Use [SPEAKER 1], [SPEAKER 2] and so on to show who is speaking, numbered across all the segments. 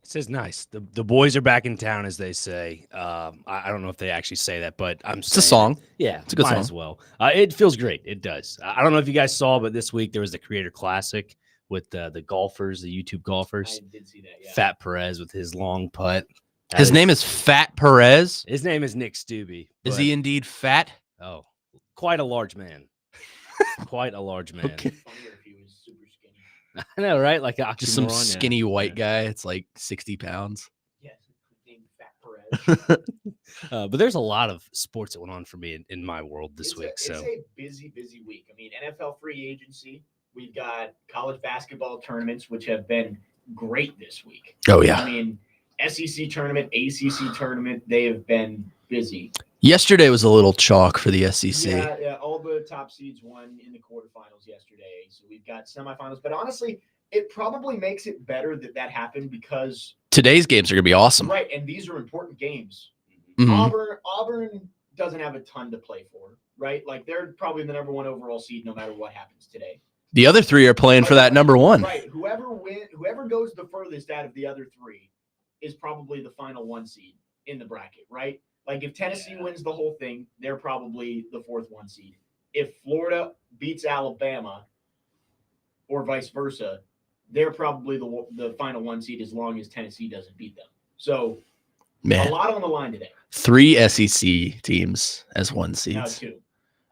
[SPEAKER 1] This is nice. The boys are back in town, as they say. I don't know if they actually say that, but
[SPEAKER 2] It's a song.
[SPEAKER 1] Yeah,
[SPEAKER 2] it's a good
[SPEAKER 1] might
[SPEAKER 2] song.
[SPEAKER 1] as well. It feels great. It does. I don't know if you guys saw, but this week there was the Creator Classic with the golfers, the YouTube golfers.
[SPEAKER 3] I did see that. Yeah.
[SPEAKER 1] Fat Perez with his long putt.
[SPEAKER 2] His name is Fat Perez.
[SPEAKER 1] His name is Nick Stubbe.
[SPEAKER 2] Is he indeed fat?
[SPEAKER 1] Oh, quite a large man. Quite a large man.
[SPEAKER 2] Okay.
[SPEAKER 3] Funnier if he was super skinny.
[SPEAKER 1] I know, right? Like
[SPEAKER 2] just some skinny white guy. It's like 60 pounds.
[SPEAKER 3] Yes, named Fat Perez.
[SPEAKER 1] But there's a lot of sports that went on for me in my world this week.
[SPEAKER 3] It's a busy week. I mean, NFL free agency. We've got college basketball tournaments, which have been great this week.
[SPEAKER 2] Oh, yeah.
[SPEAKER 3] I mean, SEC tournament, ACC tournament, they have been busy.
[SPEAKER 2] Yesterday was a little chalk for the SEC.
[SPEAKER 3] Yeah, all the top seeds won in the quarterfinals yesterday. So we've got semifinals. But honestly, it probably makes it better that happened because
[SPEAKER 2] today's games are going to be awesome.
[SPEAKER 3] Right, and these are important games.
[SPEAKER 2] Mm-hmm.
[SPEAKER 3] Auburn doesn't have a ton to play for, right? Like they're probably the number one overall seed no matter what happens today.
[SPEAKER 2] The other three are playing for that number one.
[SPEAKER 3] Right. Whoever goes the furthest out of the other three is probably the final one seed in the bracket, right? Like if Tennessee wins the whole thing, they're probably the fourth one seed. If Florida beats Alabama or vice versa, they're probably the final one seed as long as Tennessee doesn't beat them. So a lot on the line today.
[SPEAKER 2] 3 SEC teams as one seeds.
[SPEAKER 3] No, 2.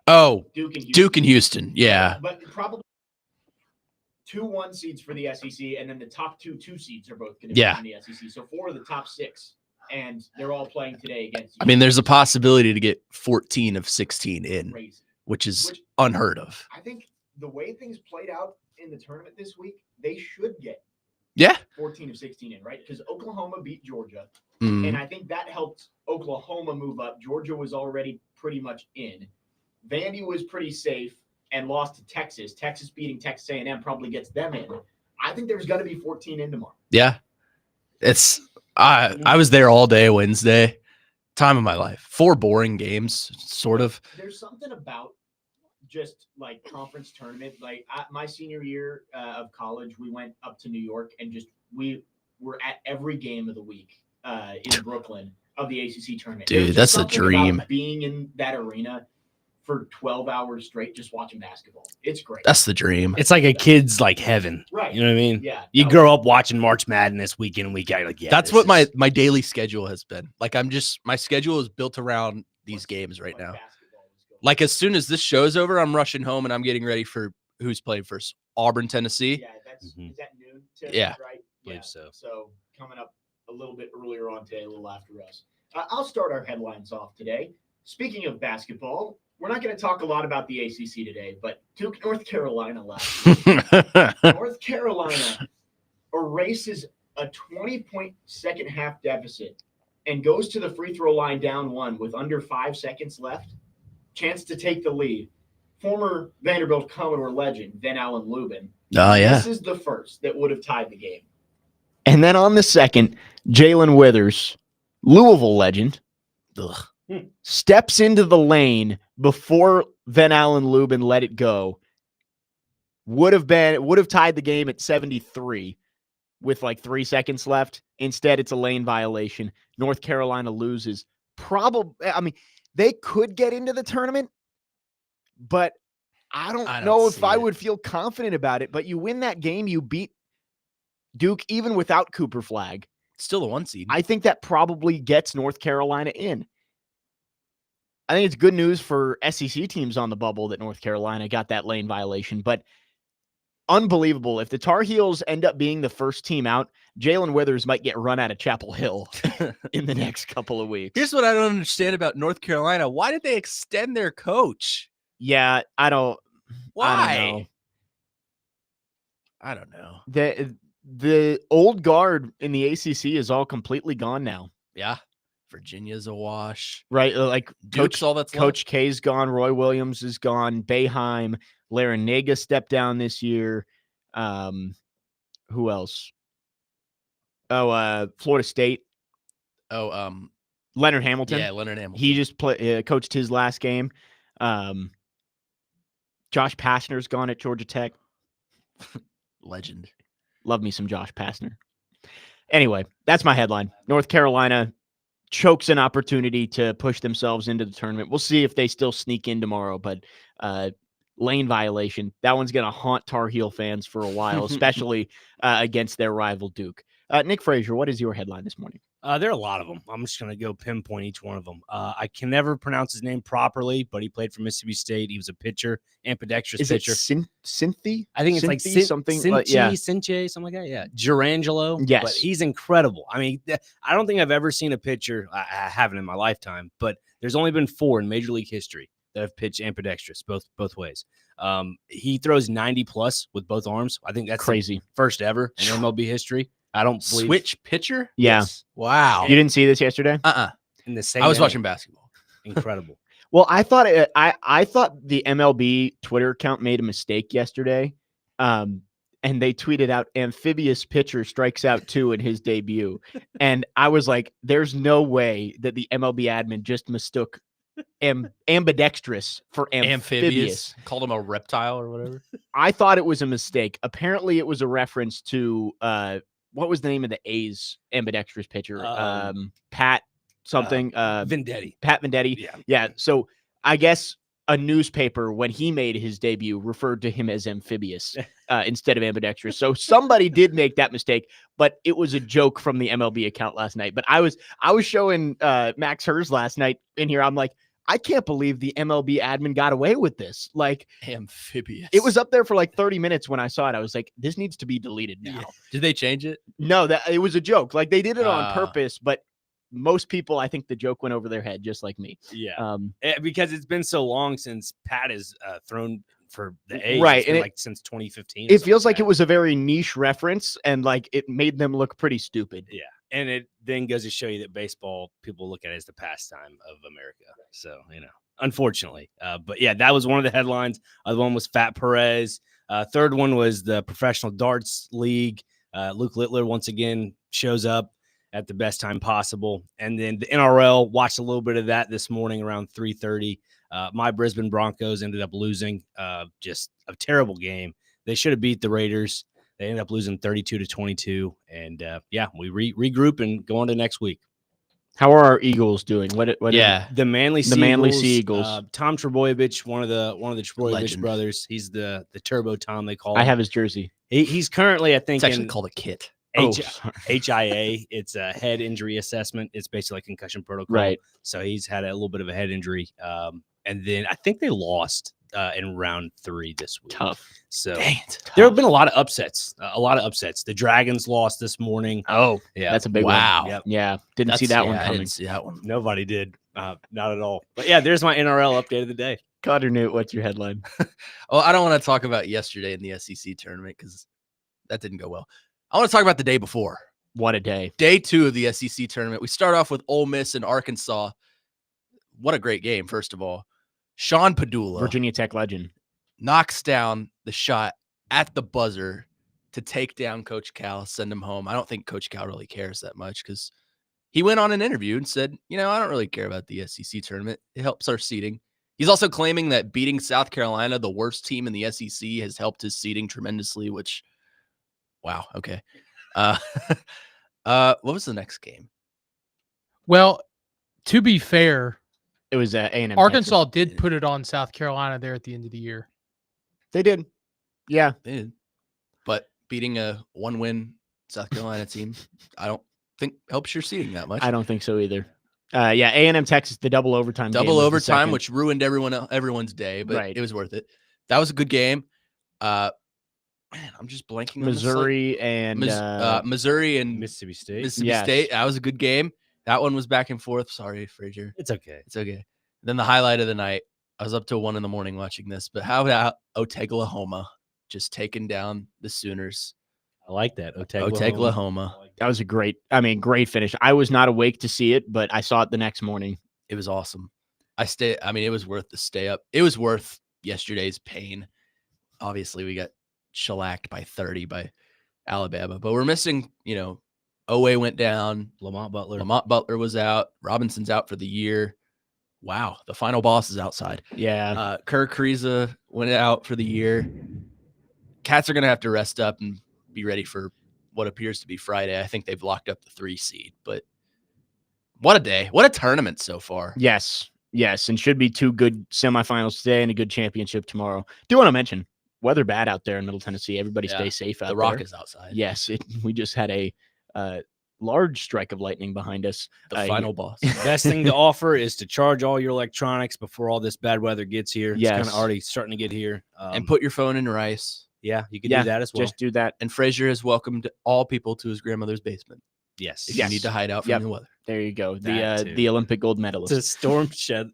[SPEAKER 2] Oh,
[SPEAKER 3] Duke
[SPEAKER 2] and Houston. Yeah.
[SPEAKER 3] But probably 2 1 seeds for the SEC, and then the top 2 seeds are both going to be in the SEC. So 4 of the top 6, and they're all playing today against.
[SPEAKER 2] I mean, there's a possibility to get 14 of 16 in, which is unheard of.
[SPEAKER 3] I think the way things played out in the tournament this week, they should get 14 of 16 in, right? Because Oklahoma beat Georgia, and I think that helped Oklahoma move up. Georgia was already pretty much in. Vandy was pretty safe and lost to Texas. Texas beating Texas A&M probably gets them in. I think there's going to be 14 in tomorrow.
[SPEAKER 2] Yeah. I was there all day Wednesday. Time of my life. 4 boring games, sort of.
[SPEAKER 3] There's something about just like conference tournament. Like my senior year of college, we went up to New York and we were at every game of the week in Brooklyn of the ACC tournament.
[SPEAKER 2] Dude, that's a dream.
[SPEAKER 3] Being in that arena for 12 hours straight, just watching basketball. It's great.
[SPEAKER 2] That's the dream.
[SPEAKER 1] It's like a kid's like heaven.
[SPEAKER 3] Right.
[SPEAKER 1] You know what I mean?
[SPEAKER 3] Yeah.
[SPEAKER 1] You grow up watching March Madness week in and week out. Like,
[SPEAKER 2] that's what my daily schedule has been. Like my schedule is built around these games right now. Like as soon as this show's over, I'm rushing home and I'm getting ready for who's playing first. Auburn, Tennessee.
[SPEAKER 3] Yeah, is that noon
[SPEAKER 2] today,
[SPEAKER 3] right?
[SPEAKER 1] I believe so.
[SPEAKER 3] So coming up a little bit earlier on today, a little after us. I'll start our headlines off today. Speaking of basketball, we're not going to talk a lot about the ACC today, but Duke, North Carolina last week. North Carolina erases a 20-point second half deficit and goes to the free throw line down 1 with under 5 seconds left. Chance to take the lead. Former Vanderbilt Commodore legend, Van Allen Lubin.
[SPEAKER 2] Oh, yeah.
[SPEAKER 3] This is the first that would have tied the game. And then on the second, Jalen Withers, Louisville legend, steps into the lane before Van Allen Lubin let it go. Would have tied the game at 73 with like 3 seconds left. Instead, it's a lane violation. North Carolina loses. They could get into the tournament, but I don't know if I would feel confident about it. But you win that game, you beat Duke even without Cooper Flag.
[SPEAKER 2] Still a 1 seed.
[SPEAKER 3] I think that probably gets North Carolina in. I think it's good news for SEC teams on the bubble that North Carolina got that lane violation, but unbelievable. If the Tar Heels end up being the first team out, Jalen Withers might get run out of Chapel Hill in the next couple of weeks.
[SPEAKER 2] Here's what I don't understand about North Carolina. Why did they extend their coach?
[SPEAKER 3] Yeah, I don't.
[SPEAKER 2] Why? I don't know.
[SPEAKER 3] The old guard in the ACC is all completely gone now.
[SPEAKER 2] Yeah. Virginia's a wash.
[SPEAKER 3] Right. Like
[SPEAKER 2] Duke's all that's
[SPEAKER 3] Coach K's gone. Roy Williams is gone. Boeheim, Larinaga stepped down this year. Who else? Oh, Florida State.
[SPEAKER 2] Oh,
[SPEAKER 3] Leonard Hamilton.
[SPEAKER 2] Yeah, Leonard Hamilton.
[SPEAKER 3] He just coached his last game. Josh Pastner's gone at Georgia Tech.
[SPEAKER 2] Legend.
[SPEAKER 3] Love me some Josh Pastner. Anyway, that's my headline. North Carolina chokes an opportunity to push themselves into the tournament. We'll see if they still sneak in tomorrow, but lane violation. That one's going to haunt Tar Heel fans for a while, especially against their rival Duke. Nick Frazier, what is your headline this morning?
[SPEAKER 1] There are a lot of them. I'm just going to go pinpoint each one of them. I can never pronounce his name properly, but he played for Mississippi State. He was a pitcher, ambidextrous pitcher.
[SPEAKER 3] Is it Cynthia?
[SPEAKER 1] I think it's like
[SPEAKER 3] something.
[SPEAKER 1] Cinche, something like that. Yeah, Girangelo.
[SPEAKER 3] Yes,
[SPEAKER 1] but he's incredible. I mean, I don't think I've ever seen a pitcher. I haven't in my lifetime, but there's only been 4 in Major League history that have pitched ambidextrous both ways. He throws 90 plus with both arms. I think that's
[SPEAKER 3] crazy.
[SPEAKER 1] First ever in MLB history. I don't believe
[SPEAKER 2] switch pitcher.
[SPEAKER 3] Yeah.
[SPEAKER 2] Yes. Wow.
[SPEAKER 3] You didn't see this yesterday?
[SPEAKER 1] In the same.
[SPEAKER 2] I was watching basketball.
[SPEAKER 1] Incredible.
[SPEAKER 3] Well, I thought I thought the MLB Twitter account made a mistake yesterday, and they tweeted out amphibious pitcher strikes out 2 in his debut, and I was like, "There's no way that the MLB admin just mistook ambidextrous for amphibious.
[SPEAKER 2] Called him a reptile or whatever."
[SPEAKER 3] I thought it was a mistake. Apparently, it was a reference to what was the name of the A's ambidextrous pitcher? Pat something.
[SPEAKER 1] Venditti.
[SPEAKER 3] Pat Venditti. Yeah. So I guess a newspaper, when he made his debut, referred to him as amphibious instead of ambidextrous. So somebody did make that mistake, but it was a joke from the MLB account last night. But I was showing Max Hers last night in here. I'm like, I can't believe the MLB admin got away with this. Like,
[SPEAKER 2] amphibious.
[SPEAKER 3] It was up there for like 30 minutes when I saw it. I was like, this needs to be deleted now.
[SPEAKER 2] Yeah. Did they change it?
[SPEAKER 3] No, that it was a joke. Like, they did it on purpose, but most people, I think the joke went over their head, just like me.
[SPEAKER 1] Yeah. Because it's been so long since Pat has thrown for the A's.
[SPEAKER 3] Right.
[SPEAKER 1] It's been like since 2015.
[SPEAKER 3] It feels like it was a very niche reference, and like it made them look pretty stupid.
[SPEAKER 1] Yeah. And it then goes to show you that baseball, people look at it as the pastime of America. So, unfortunately. But yeah, that was one of the headlines. Other one was Fat Perez. Third one was the Professional Darts League. Luke Littler once again shows up at the best time possible. And then the NRL, watched a little bit of that this morning around 3:30. My Brisbane Broncos ended up losing. Just a terrible game. They should have beat the Raiders. They ended up losing 32-22. And we regroup and go on to next week.
[SPEAKER 3] How are our Eagles doing?
[SPEAKER 1] The Manly
[SPEAKER 3] Sea Eagles.
[SPEAKER 1] Tom Trebojevic, one of the Trebojevic brothers. He's the Turbo Tom, they call him.
[SPEAKER 3] I have his jersey.
[SPEAKER 1] He's currently, I think,
[SPEAKER 2] it's actually called a kit.
[SPEAKER 1] HIA. It's a head injury assessment. It's basically like concussion protocol.
[SPEAKER 3] Right.
[SPEAKER 1] So he's had a little bit of a head injury. And then I think they lost in round 3 this week.
[SPEAKER 3] Tough.
[SPEAKER 1] So there have been a lot of upsets. The Dragons lost this morning.
[SPEAKER 3] Oh,
[SPEAKER 1] yeah.
[SPEAKER 3] That's a big
[SPEAKER 2] wow.
[SPEAKER 3] one. Yep. Yeah. Didn't see that one coming.
[SPEAKER 2] I didn't see that one.
[SPEAKER 1] Nobody did. Not at all. But yeah, there's my NRL update of the day.
[SPEAKER 3] Connor Newt, what's your headline?
[SPEAKER 2] Oh, I don't want to talk about yesterday in the SEC tournament because that didn't go well. I want to talk about the day before.
[SPEAKER 3] What a day.
[SPEAKER 2] Day 2 of the SEC tournament. We start off with Ole Miss and Arkansas. What a great game, first of all. Sean Padula,
[SPEAKER 3] Virginia Tech legend,
[SPEAKER 2] knocks down the shot at the buzzer to take down Coach Cal, send him home. I don't think Coach Cal really cares that much because he went on an interview and said, I don't really care about the SEC tournament. It helps our seeding. He's also claiming that beating South Carolina, the worst team in the SEC, has helped his seeding tremendously, which, wow, okay. What was the next game?
[SPEAKER 4] Well, to be fair,
[SPEAKER 3] it was A&M.
[SPEAKER 4] Arkansas did put it on South Carolina there at the end of the year.
[SPEAKER 3] They did. Yeah.
[SPEAKER 2] They did. But beating a 1-win South Carolina team, I don't think helps your seeding that much.
[SPEAKER 3] I don't think so either. A&M Texas, the double overtime game,
[SPEAKER 2] which ruined everyone's day, but
[SPEAKER 3] right.
[SPEAKER 2] It was worth it. That was a good game. Man, I'm just blanking on
[SPEAKER 3] Missouri and
[SPEAKER 2] Mississippi State. Mississippi State. That was a good game. That one was back and forth. Sorry, Frazier.
[SPEAKER 1] It's okay.
[SPEAKER 2] It's okay. Then the highlight of the night, I was up till 1 a.m. watching this, but how about Oklahoma just taking down the Sooners?
[SPEAKER 1] I like that.
[SPEAKER 2] Oklahoma.
[SPEAKER 3] That was a great finish. I was not awake to see it, but I saw it the next morning.
[SPEAKER 2] It was awesome. It was worth the stay up. It was worth yesterday's pain. Obviously, we got shellacked by 30 by Alabama, but we're missing, Owe went down. Lamont Butler was out. Robinson's out for the year. Wow. The final boss is outside.
[SPEAKER 3] Yeah.
[SPEAKER 2] Kirk Kriisa went out for the year. Cats are going to have to rest up and be ready for what appears to be Friday. I think they've locked up the 3 seed, but what a day. What a tournament so far.
[SPEAKER 3] Yes. And should be 2 good semifinals today and a good championship tomorrow. Do want to mention weather bad out there in Middle Tennessee. Everybody stay safe out there.
[SPEAKER 2] The Rock is outside.
[SPEAKER 3] Yes. We just had a large strike of lightning behind us.
[SPEAKER 2] The final boss.
[SPEAKER 1] Best thing to offer is to charge all your electronics before all this bad weather gets here. It's kind of already starting to get here.
[SPEAKER 2] And put your phone in rice.
[SPEAKER 1] Yeah, you can do that as well.
[SPEAKER 3] Just do that.
[SPEAKER 2] And Frazier has welcomed all people to his grandmother's basement.
[SPEAKER 1] Yes.
[SPEAKER 2] If you need to hide out from the weather.
[SPEAKER 3] There you go.
[SPEAKER 1] That
[SPEAKER 3] The Olympic gold medalist.
[SPEAKER 1] It's a storm shed.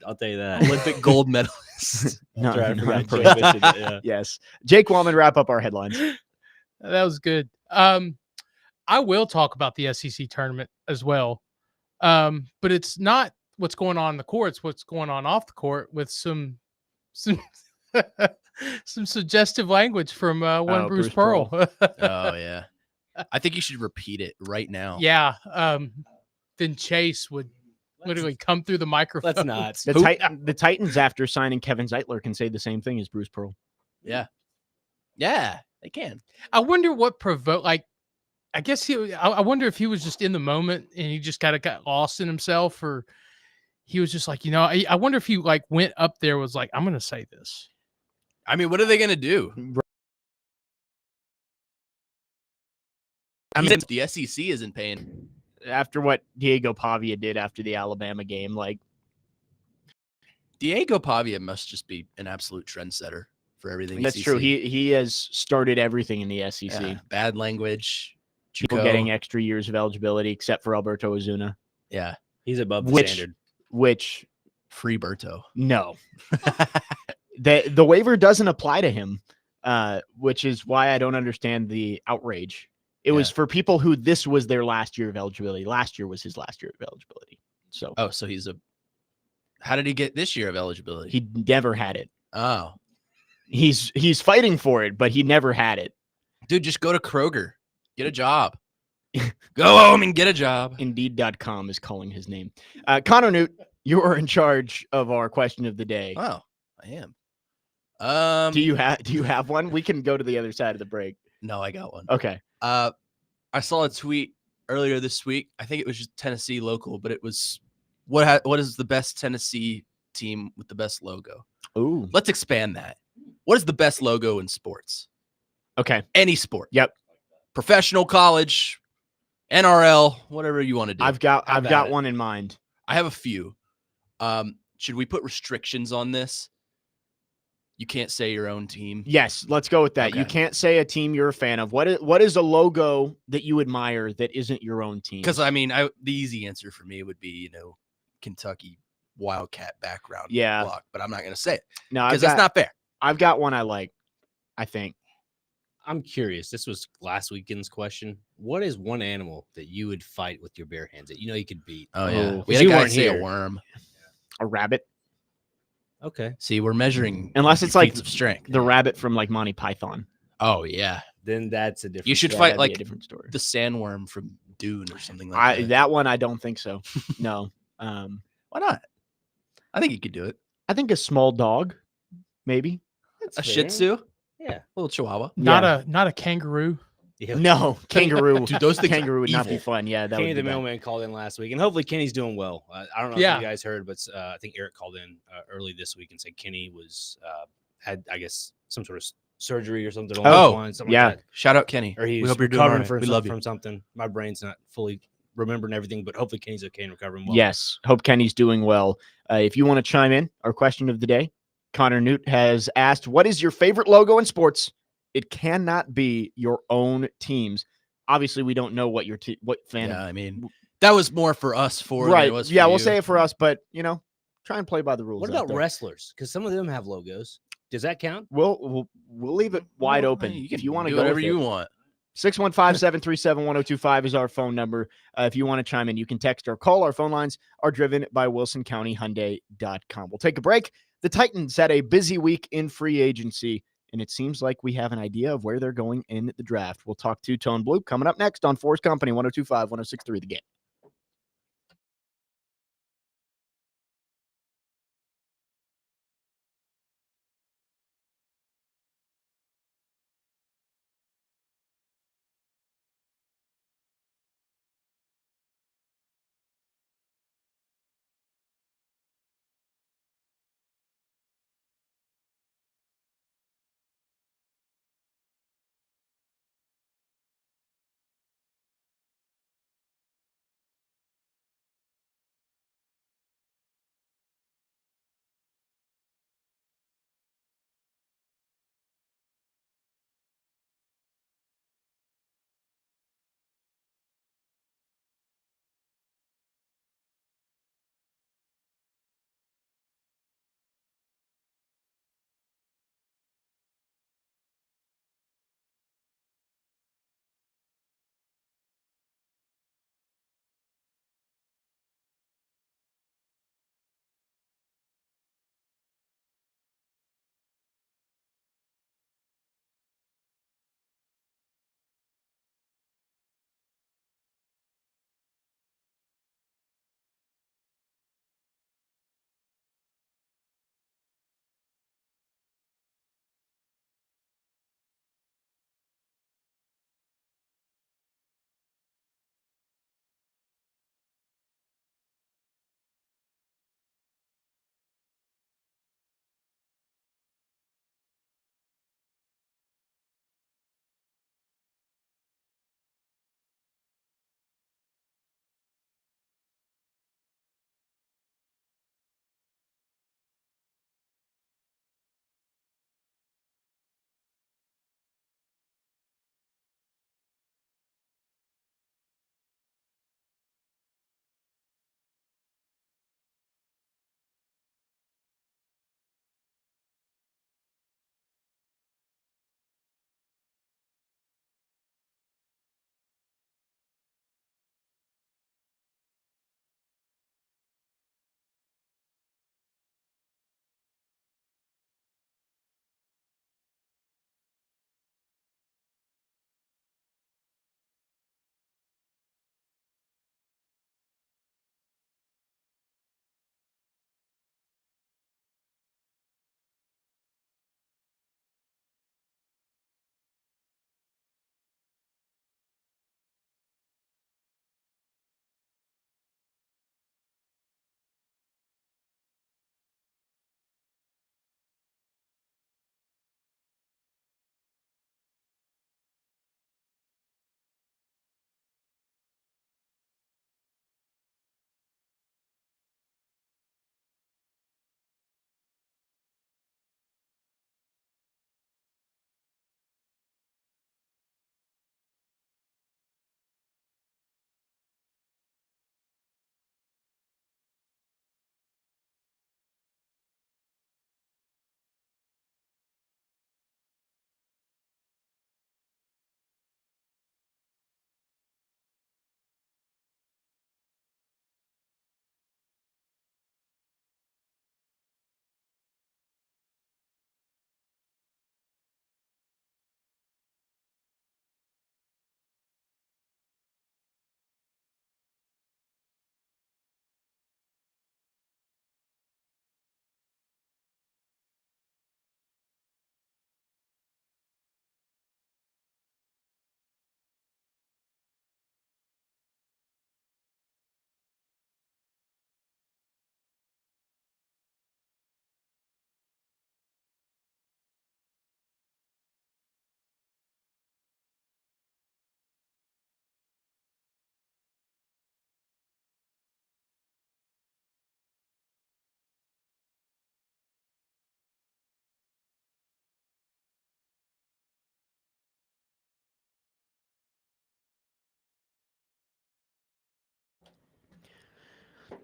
[SPEAKER 1] I'll tell you that.
[SPEAKER 2] Olympic gold medalist.
[SPEAKER 3] No,
[SPEAKER 1] Sorry, I
[SPEAKER 3] no,
[SPEAKER 1] forgot
[SPEAKER 3] no.
[SPEAKER 1] Jake mentioned it, yeah.
[SPEAKER 3] Yes. Jake Wallman, wrap up our headlines.
[SPEAKER 4] That was good. I will talk about the SEC tournament as well. But it's not what's going on in the court, it's what's going on off the court with some some suggestive language from one Bruce Pearl.
[SPEAKER 2] Oh yeah. I think you should repeat it right now.
[SPEAKER 4] Yeah. Then Chase would literally come through the microphone.
[SPEAKER 1] Let's not.
[SPEAKER 3] The Titans, after signing Kevin Zeitler, can say the same thing as Bruce Pearl.
[SPEAKER 2] Yeah. Yeah, they can.
[SPEAKER 4] I wonder what provoked, like, I guess I wonder if he was just in the moment and he just kind of got lost in himself, or he was just like, I wonder if he like went up there, was like, I'm going to say this.
[SPEAKER 2] I mean, what are they going to do? I mean, the SEC isn't paying.
[SPEAKER 3] After what Diego Pavia did after the Alabama game, like,
[SPEAKER 2] Diego Pavia must just be an absolute trendsetter for everything.
[SPEAKER 3] That's
[SPEAKER 2] SEC.
[SPEAKER 3] true. He has started everything in the SEC.
[SPEAKER 2] Yeah, bad language.
[SPEAKER 3] People
[SPEAKER 2] Chico.
[SPEAKER 3] getting extra years of eligibility, except for Alberto Ozuna.
[SPEAKER 2] Yeah.
[SPEAKER 1] He's above the standard.
[SPEAKER 3] Which
[SPEAKER 2] Free Berto.
[SPEAKER 3] no. The waiver doesn't apply to him, which is why I don't understand the outrage. It was for people who this was their last year of eligibility. Last year was his last year of eligibility. So
[SPEAKER 2] so he's how did he get this year of eligibility?
[SPEAKER 3] he never had it.
[SPEAKER 2] Oh.
[SPEAKER 3] He's fighting for it, but he never had it.
[SPEAKER 2] Dude, just go to Kroger. Get a job. Go home and get a job.
[SPEAKER 3] Indeed.com is calling his name. Connor Newt, you are in charge of our question of the day.
[SPEAKER 2] Oh, I am.
[SPEAKER 3] Do you have one? We can go to the other side of the break.
[SPEAKER 2] No, I got one.
[SPEAKER 3] Okay.
[SPEAKER 2] I saw a tweet earlier this week. I think it was just Tennessee local, but it was what is the best Tennessee team with the best logo?
[SPEAKER 3] Ooh.
[SPEAKER 2] Let's expand that. What is the best logo in sports?
[SPEAKER 3] Okay.
[SPEAKER 2] Any sport.
[SPEAKER 3] Yep.
[SPEAKER 2] Professional, college, NRL, whatever you want to do.
[SPEAKER 3] I've got one in mind.
[SPEAKER 2] I have a few. Should we put restrictions on this? You can't say your own team.
[SPEAKER 3] Yes, let's go with that.
[SPEAKER 2] Okay.
[SPEAKER 3] You can't say a team you're a fan of. What is a logo that you admire that isn't your own team?
[SPEAKER 2] Because I mean, the easy answer for me would be, Kentucky Wildcat background block, but I'm not going to say it.
[SPEAKER 3] No,
[SPEAKER 2] because that's not fair.
[SPEAKER 3] I've got one I like, I think.
[SPEAKER 1] I'm curious. This was last weekend's question. What is one animal that you would fight with your bare hands that you could beat?
[SPEAKER 2] Oh yeah,
[SPEAKER 3] Oh,
[SPEAKER 2] we had a
[SPEAKER 1] you
[SPEAKER 2] guy
[SPEAKER 1] weren't
[SPEAKER 2] say
[SPEAKER 1] here.
[SPEAKER 2] a worm.
[SPEAKER 3] A rabbit.
[SPEAKER 1] Okay.
[SPEAKER 2] See, we're measuring
[SPEAKER 3] Unless it's like
[SPEAKER 2] feats of strength.
[SPEAKER 3] the rabbit from like Monty Python.
[SPEAKER 2] Oh yeah,
[SPEAKER 1] Then that's a different.
[SPEAKER 2] you should
[SPEAKER 3] Yeah,
[SPEAKER 2] fight
[SPEAKER 3] that'd be a
[SPEAKER 2] like
[SPEAKER 3] different story.
[SPEAKER 2] the sandworm from Dune or something like that.
[SPEAKER 3] That one I don't think so. No.
[SPEAKER 2] Why not? I think you could do it.
[SPEAKER 3] I think a small dog, maybe.
[SPEAKER 1] That's
[SPEAKER 2] A
[SPEAKER 1] fair.
[SPEAKER 2] Shih Tzu,
[SPEAKER 1] Yeah.
[SPEAKER 2] little Chihuahua.
[SPEAKER 4] Not a kangaroo.
[SPEAKER 1] Yeah.
[SPEAKER 3] No, kangaroo.
[SPEAKER 2] Dude, those things are
[SPEAKER 3] kangaroo would not be
[SPEAKER 2] evil.
[SPEAKER 3] fun. Yeah, that
[SPEAKER 1] Kenny
[SPEAKER 3] would
[SPEAKER 1] the
[SPEAKER 3] be bad.
[SPEAKER 1] mailman called in last week, and hopefully Kenny's doing well. I don't know
[SPEAKER 4] Yeah.
[SPEAKER 1] if you guys heard, but I think Eric called in early this week and said Kenny was had, I guess, some sort of surgery or something. along those lines, something
[SPEAKER 3] yeah.
[SPEAKER 1] like that.
[SPEAKER 2] Shout out Kenny.
[SPEAKER 1] Or he's
[SPEAKER 2] we hope you're doing all
[SPEAKER 1] recovering
[SPEAKER 2] right. We love you.
[SPEAKER 1] from something. My brain's not fully remembering everything, but hopefully Kenny's okay and recovering well.
[SPEAKER 3] Yes, hope Kenny's doing well. If you want to chime in, our question of the day, Connor Newt has asked, what is your favorite logo in sports? It cannot be your own team's. Obviously, we don't know what your what fan.
[SPEAKER 2] Yeah, I mean, that was more for us than
[SPEAKER 3] Right.
[SPEAKER 2] it was for
[SPEAKER 3] Yeah, we'll
[SPEAKER 2] you.
[SPEAKER 3] say it for us, but try and play by the rules.
[SPEAKER 1] What
[SPEAKER 3] out
[SPEAKER 1] about
[SPEAKER 3] there.
[SPEAKER 1] wrestlers? Because some of them have logos. Does that count?
[SPEAKER 3] We'll leave it wide
[SPEAKER 2] Well,
[SPEAKER 3] open.
[SPEAKER 2] hey,
[SPEAKER 3] If you want to
[SPEAKER 2] do
[SPEAKER 3] go
[SPEAKER 2] whatever
[SPEAKER 3] with
[SPEAKER 2] you
[SPEAKER 3] it.
[SPEAKER 2] want.
[SPEAKER 3] 615-737-1025 is our phone number. If you want to chime in, you can text or call. Our phone lines are driven by WilsonCountyHyundai.com. We'll take a break. The Titans had a busy week in free agency, and it seems like we have an idea of where they're going in the draft. We'll talk to Tone Blue coming up next on 4's Company, 102.5, 106.3 The Game.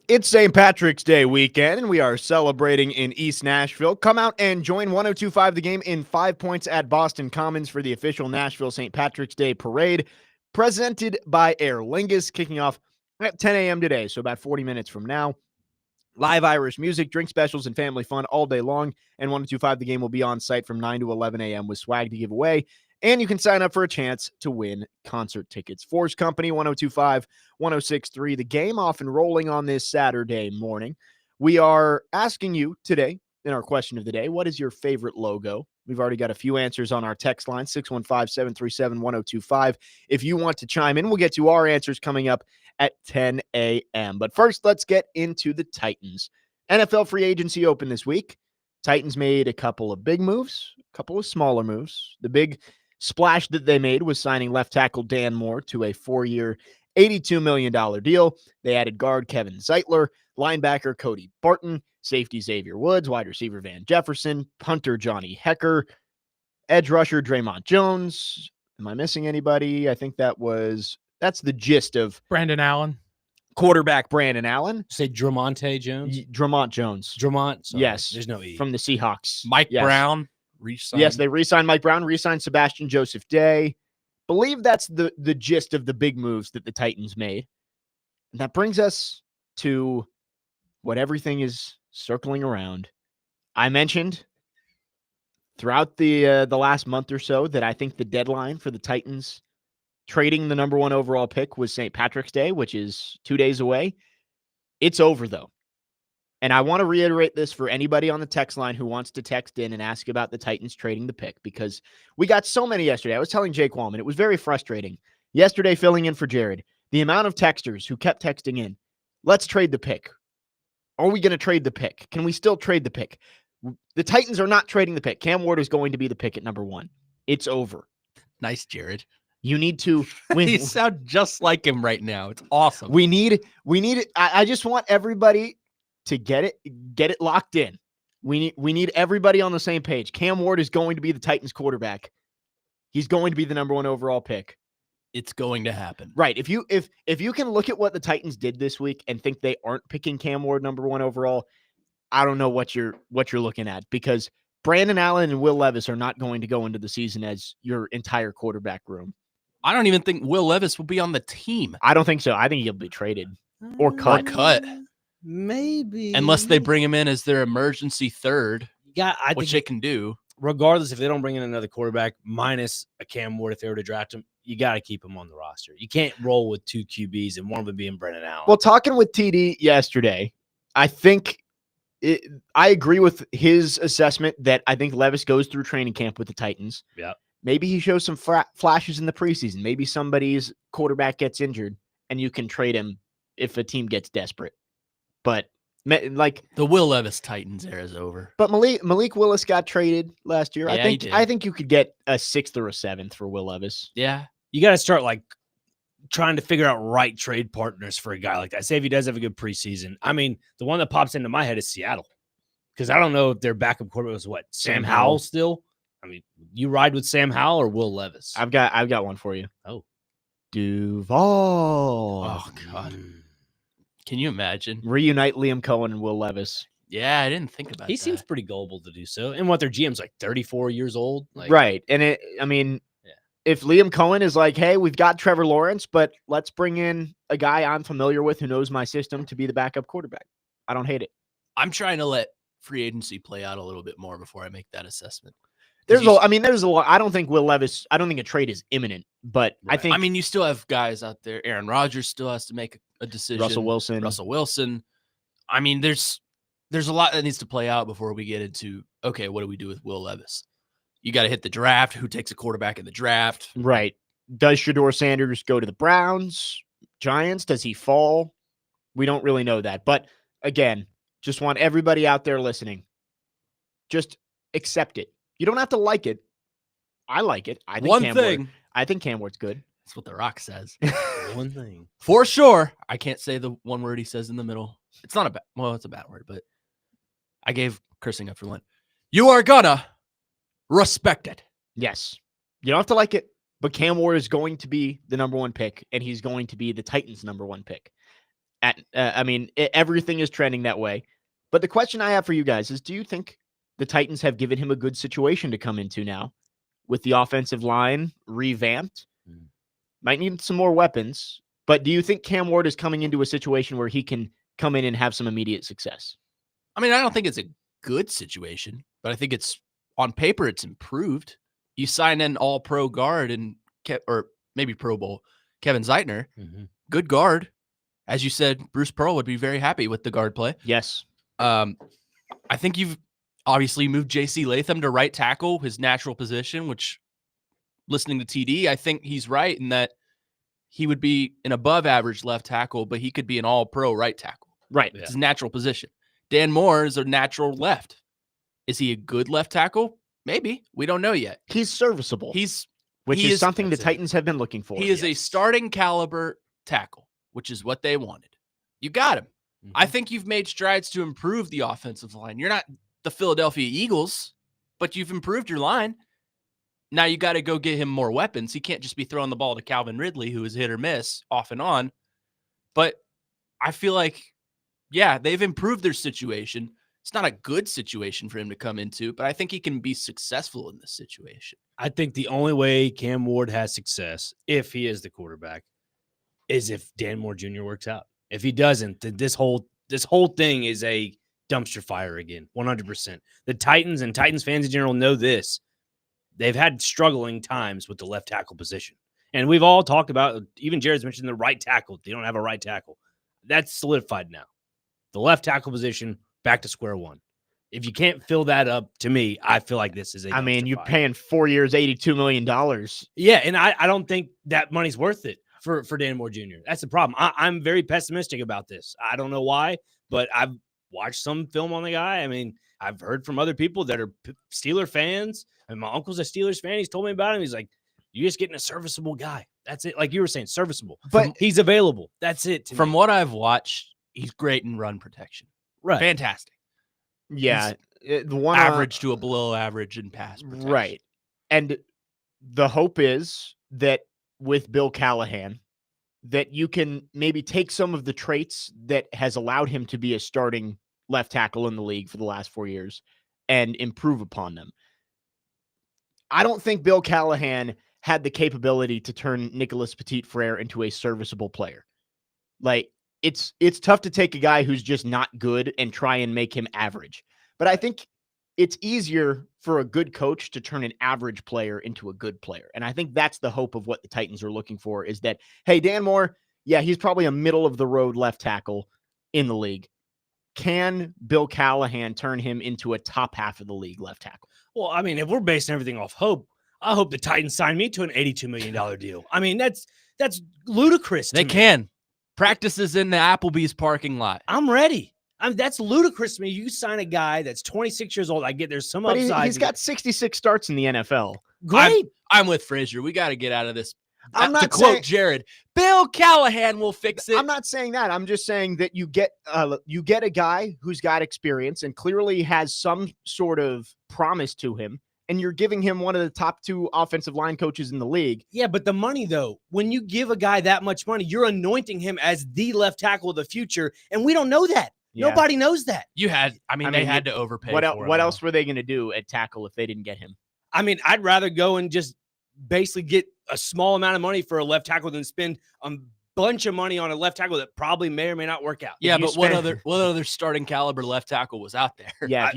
[SPEAKER 3] It's St. Patrick's Day weekend, and we are celebrating in East Nashville. Come out and join 1025 The Game in 5 Points at Boston Commons for the official Nashville St. Patrick's Day parade, presented by Aer Lingus, kicking off at 10 a.m. today, so about 40 minutes from now. Live Irish music, drink specials, and family fun all day long, and 1025 The Game will be on site from 9 to 11 a.m. with swag to give away, and you can sign up for a chance to win concert tickets. 4's Company, 1025, 1063. The Game off and rolling on this Saturday morning. We are asking you today, in our question of the day, what is your favorite logo? We've already got a few answers on our text line, 615-737-1025. If you want to chime in, we'll get to our answers coming up at 10 a.m. But first, let's get into the Titans. NFL free agency open this week. Titans made a couple of big moves, a couple of smaller moves. The big splash that they made was signing left tackle Dan Moore to a 4-year, $82 million deal. They added guard Kevin Zeitler, linebacker Cody Barton, safety Xavier Woods, wide receiver Van Jefferson, punter Johnny Hecker, edge rusher Draymond Jones. Am I missing anybody? I think that's the gist of
[SPEAKER 4] Brandon Allen.
[SPEAKER 3] Quarterback Brandon Allen.
[SPEAKER 1] Say Dramonte Jones?
[SPEAKER 3] Dramont Jones.
[SPEAKER 1] Dramont? Sorry,
[SPEAKER 3] Yes.
[SPEAKER 1] There's no E.
[SPEAKER 3] From the Seahawks.
[SPEAKER 2] Mike
[SPEAKER 3] Yes.
[SPEAKER 2] Brown. Re-signed.
[SPEAKER 3] Yes, they re-signed Mike Brown, re-signed Sebastian Joseph Day. Believe that's the gist of the big moves that the Titans made. And that brings us to what everything is circling around. I mentioned throughout the last month or so that I think the deadline for the Titans trading the number 1 overall pick was St. Patrick's Day, which is 2 days away. It's over, though. And I want to reiterate this for anybody on the text line who wants to text in and ask about the Titans trading the pick, because we got so many yesterday. I was telling Jake Wallman, it was very frustrating. Yesterday, filling in for Jared, the amount of texters who kept texting in, let's trade the pick. Are we going to trade the pick? Can we still trade the pick? The Titans are not trading the pick. Cam Ward is going to be the pick at number 1. It's over.
[SPEAKER 2] Nice, Jared.
[SPEAKER 3] You need to win.
[SPEAKER 2] You sound just like him right now. It's awesome.
[SPEAKER 3] We need it. I just want everybody to get it locked in. We need everybody on the same page. Cam Ward is going to be the Titans quarterback. He's going to be the number 1 overall pick.
[SPEAKER 2] It's going to happen.
[SPEAKER 3] Right. If you can look at what the Titans did this week and think they aren't picking Cam Ward number 1 overall, I don't know what you're looking at, because Brandon Allen and Will Levis are not going to go into the season as your entire quarterback room.
[SPEAKER 2] I don't even think Will Levis will be on the team.
[SPEAKER 3] I don't think so. I think he'll be traded or cut.
[SPEAKER 1] Maybe.
[SPEAKER 2] Unless they bring him in as their emergency third, which they can do.
[SPEAKER 1] Regardless, if they don't bring in another quarterback minus a Cam Ward, if they were to draft him, you got to keep him on the roster. You can't roll with 2 QBs and one of them being Brennan Allen.
[SPEAKER 3] Well, talking with TD yesterday, I think I agree with his assessment that I think Levis goes through training camp with the Titans.
[SPEAKER 1] Yeah.
[SPEAKER 3] Maybe he shows some flashes in the preseason. Maybe somebody's quarterback gets injured and you can trade him if a team gets desperate. But like
[SPEAKER 2] the Will Levis Titans era is over.
[SPEAKER 3] But Malik Willis got traded last year.
[SPEAKER 2] Yeah,
[SPEAKER 3] I think you could get a 6th or a 7th for Will Levis.
[SPEAKER 2] Yeah.
[SPEAKER 1] You got to start like trying to figure out right trade partners for a guy like that. Say if he does have a good preseason. I mean, the one that pops into my head is Seattle, because I don't know if their backup quarterback was what, Sam Howell still. I mean, you ride with Sam Howell or Will Levis?
[SPEAKER 3] I've got one for you.
[SPEAKER 1] Oh,
[SPEAKER 3] Duval.
[SPEAKER 2] Oh God. Can you imagine?
[SPEAKER 3] Reunite Liam Cohen and Will Levis.
[SPEAKER 2] Yeah, I didn't think about that.
[SPEAKER 1] he seems pretty gullible to do so. And what, their GM's like 34 years old? Like,
[SPEAKER 3] Right. And if Liam Cohen is like, hey, we've got Trevor Lawrence, but let's bring in a guy I'm familiar with who knows my system to be the backup quarterback, I don't hate it.
[SPEAKER 2] I'm trying to let free agency play out a little bit more before I make that assessment.
[SPEAKER 3] There's a lot. I don't think Will Levis, I don't think a trade is imminent, but
[SPEAKER 1] Right.
[SPEAKER 3] I
[SPEAKER 2] mean, you still have guys out there. Aaron Rodgers still has to make a decision.
[SPEAKER 3] Russell Wilson.
[SPEAKER 2] I mean, there's a lot that needs to play out before we get into, okay, what do we do with Will Levis? You got to hit the draft. Who takes a quarterback in the draft?
[SPEAKER 3] Right. Does Shedeur Sanders go to the Browns, Giants? Does he fall? We don't really know that. But again, just want everybody out there listening, just accept it. You don't have to like it. I like it. I think Cam Ward's good.
[SPEAKER 2] That's what The Rock says.
[SPEAKER 1] One thing.
[SPEAKER 2] For sure. I can't say the one word he says in the middle. It's not it's a bad word, but I gave cursing up for one. You are gonna respect it.
[SPEAKER 3] Yes. You don't have to like it, but Cam Ward is going to be the number 1 pick, and he's going to be the Titans' number 1 pick. Everything is trending that way. But the question I have for you guys is, do you think the Titans have given him a good situation to come into now with the offensive line revamped? Might need some more weapons, but do you think Cam Ward is coming into a situation where he can come in and have some immediate success?
[SPEAKER 2] I mean, I don't think it's a good situation, but I think it's on paper, it's improved. You sign an all-pro guard or maybe Pro Bowl, Kevin Zeitner, good guard. As you said, Bruce Pearl would be very happy with the guard play.
[SPEAKER 3] Yes.
[SPEAKER 2] I think you've obviously moved J.C. Latham to right tackle, his natural position, which, listening to TD, I think he's right in that he would be an above-average left tackle, but he could be an all-pro right tackle.
[SPEAKER 3] Right.
[SPEAKER 2] It's his natural position. Dan Moore is a natural left. Is he a good left tackle? Maybe. We don't know yet.
[SPEAKER 3] He's serviceable. Which is something the Titans have been looking for.
[SPEAKER 2] He is a starting caliber tackle, which is what they wanted. You got him. I think you've made strides to improve the offensive line. You're not the Philadelphia Eagles, but you've improved your line. Now you got to go get him more weapons. He can't just be throwing the ball to Calvin Ridley, who is hit or miss off and on. But I feel like, yeah, they've improved their situation. It's not a good situation for him to come into, but I think he can be successful in this situation.
[SPEAKER 1] I think the only way Cam Ward has success, if he is the quarterback, is if Dan Moore Jr. works out. If he doesn't, then this whole thing is a dumpster fire again, 100%. The Titans and Titans fans in general know this. They've had struggling times with the left tackle position. And we've all talked about, even Jared's mentioned the right tackle. They don't have a right tackle. That's solidified now. The left tackle position, back to square one. If you can't fill that up, to me, I feel like this is a dumpster
[SPEAKER 3] you're
[SPEAKER 1] fire.
[SPEAKER 3] paying 4 years, $82 million.
[SPEAKER 1] Yeah, and I don't think that money's worth it for Dan Moore Jr. That's the problem. I'm very pessimistic about this. I don't know why, but I've watched some film on the guy. I mean, I've heard from other people that are Steeler fans, and my uncle's a Steelers fan. He's told me about him. He's like, you're just getting a serviceable guy. That's it. Like you were saying, serviceable.
[SPEAKER 3] But
[SPEAKER 1] he's available. That's it.
[SPEAKER 2] From what I've watched, he's great in run protection.
[SPEAKER 1] Right.
[SPEAKER 2] Fantastic.
[SPEAKER 3] Yeah. The one
[SPEAKER 2] average to a below average in pass protection.
[SPEAKER 3] Right. And the hope is that with Bill Callahan, that you can maybe take some of the traits that has allowed him to be a starting left tackle in the league for the last 4 years and improve upon them. I don't think Bill Callahan had the capability to turn Nicholas Petit-Frere into a serviceable player. Like, it's tough to take a guy who's just not good and try and make him average. But I think it's easier for a good coach to turn an average player into a good player. And I think that's the hope of what the Titans are looking for, is that, hey, Dan Moore, yeah, he's probably a middle of the road left tackle in the league. Can Bill Callahan turn him into a top half of the league left tackle?
[SPEAKER 1] Well, I mean, if we're basing everything off hope, I hope the Titans sign me to an $82 million deal. I mean, that's ludicrous.
[SPEAKER 2] They can. Practices in the Applebee's parking lot.
[SPEAKER 1] I'm ready. That's ludicrous to me. You sign a guy that's 26 years old. I get there's some upside.
[SPEAKER 3] He's got 66 starts in the NFL.
[SPEAKER 1] Great.
[SPEAKER 2] I'm with Frazier. We got to get out of this.
[SPEAKER 3] I'm not
[SPEAKER 2] to quote Jared, Bill Callahan will fix it.
[SPEAKER 3] I'm not saying that. I'm just saying that you get a guy who's got experience and clearly has some sort of promise to him, and you're giving him one of the top 2 offensive line coaches in the league.
[SPEAKER 1] Yeah, but the money, though, when you give a guy that much money, you're anointing him as the left tackle of the future, and we don't know that. Yeah. Nobody knows that.
[SPEAKER 2] They had to overpay.
[SPEAKER 3] What else were they going to do at tackle if they didn't get him?
[SPEAKER 1] I mean, I'd rather go and just basically get a small amount of money for a left tackle than spend a bunch of money on a left tackle that probably may or may not work out.
[SPEAKER 2] Yeah, but what other starting caliber left tackle was out there?
[SPEAKER 3] Yeah,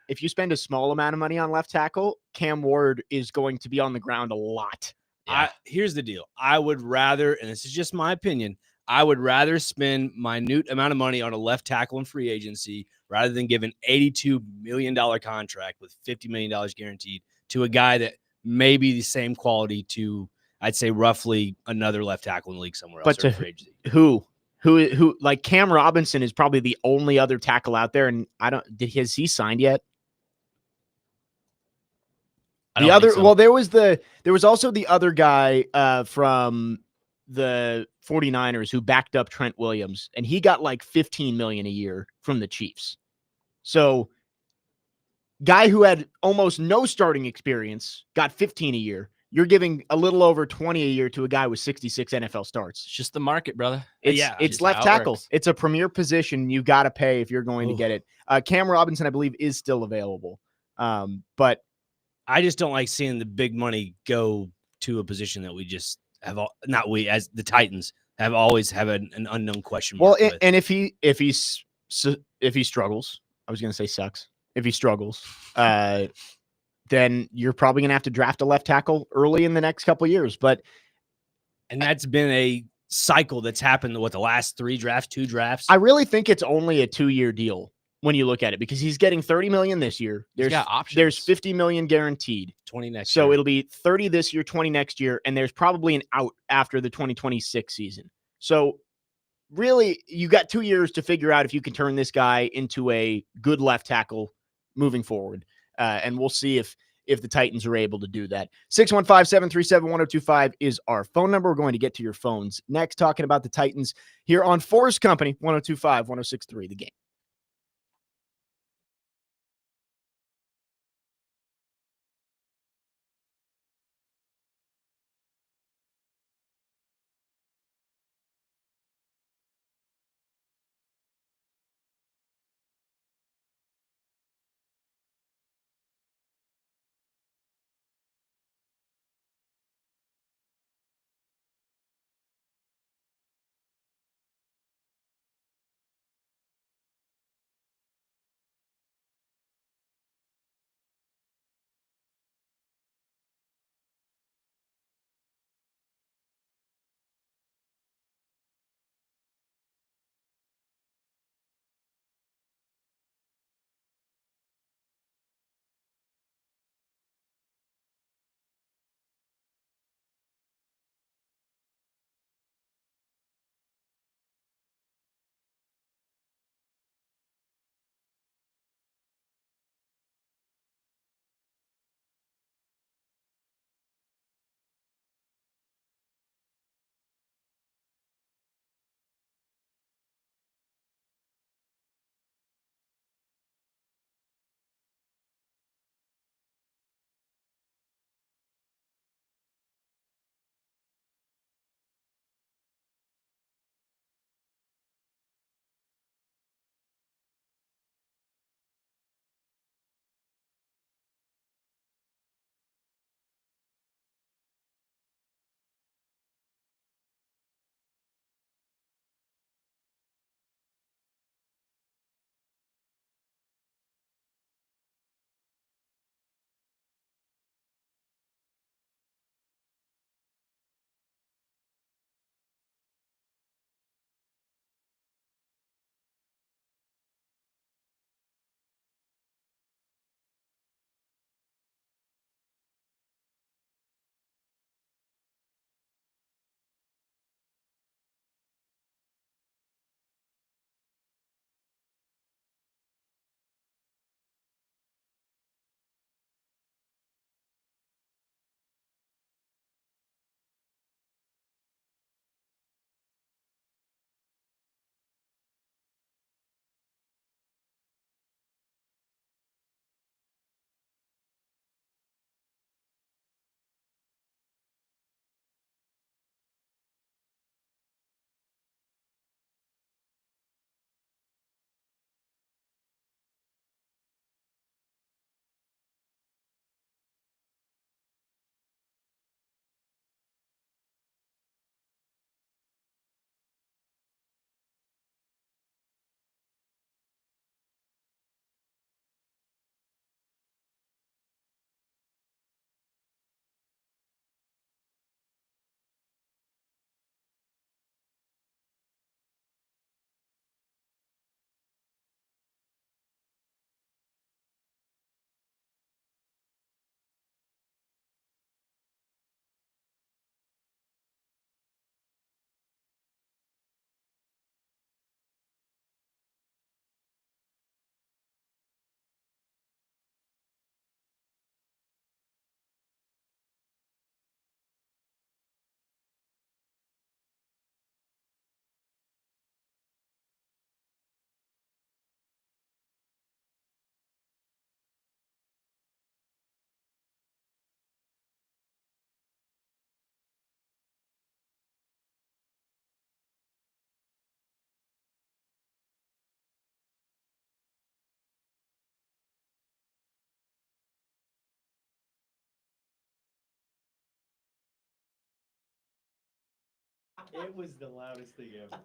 [SPEAKER 3] if you spend a small amount of money on left tackle, Cam Ward is going to be on the ground a lot.
[SPEAKER 1] Yeah. Here's the deal. I would rather, and this is just my opinion, I would rather spend minute amount of money on a left tackle in free agency rather than give an $82 million contract with $50 million guaranteed to a guy that may be the same quality to, I'd say, roughly another left tackle in the league somewhere else.
[SPEAKER 3] But to who like Cam Robinson is probably the only other tackle out there, and has he signed yet? There was also the other guy from the 49ers who backed up Trent Williams, and he got like $15 million a year from the Chiefs. So guy who had almost no starting experience got $15 a year. you're giving a little over 20 a year to a guy with 66 NFL starts.
[SPEAKER 2] It's just the market, brother.
[SPEAKER 3] It's
[SPEAKER 2] just
[SPEAKER 3] left
[SPEAKER 2] how it
[SPEAKER 3] tackle.
[SPEAKER 2] works.
[SPEAKER 3] It's a premier position. You got to pay if you're going to
[SPEAKER 1] Oof.
[SPEAKER 3] get it. Cam Robinson, I believe, is still available. But
[SPEAKER 1] I just don't like seeing the big money go to a position that we just have not we as the Titans have always have an unknown question mark.
[SPEAKER 3] well,
[SPEAKER 1] with.
[SPEAKER 3] and if he struggles, I was going to say sucks. If he struggles, then you're probably going to have to draft a left tackle early in the next couple of years.
[SPEAKER 1] And that's been a cycle that's happened the last 2 drafts.
[SPEAKER 3] I really think it's only a 2-year deal when you look at it, because he's getting 30 million this year.
[SPEAKER 2] He's got options.
[SPEAKER 3] There's 50 million guaranteed.
[SPEAKER 1] 20 next
[SPEAKER 3] So
[SPEAKER 1] year.
[SPEAKER 3] it'll be 30 this year, 20 next year, and there's probably an out after the 2026 season. So really, you got 2 years to figure out if you can turn this guy into a good left tackle moving forward. And we'll see if the Titans are able to do that. 615-737-1025 is our phone number. We're going to get to your phones next, talking about the Titans here on 4's Company, 1025, 1063, The Game.
[SPEAKER 1] It was the loudest thing ever.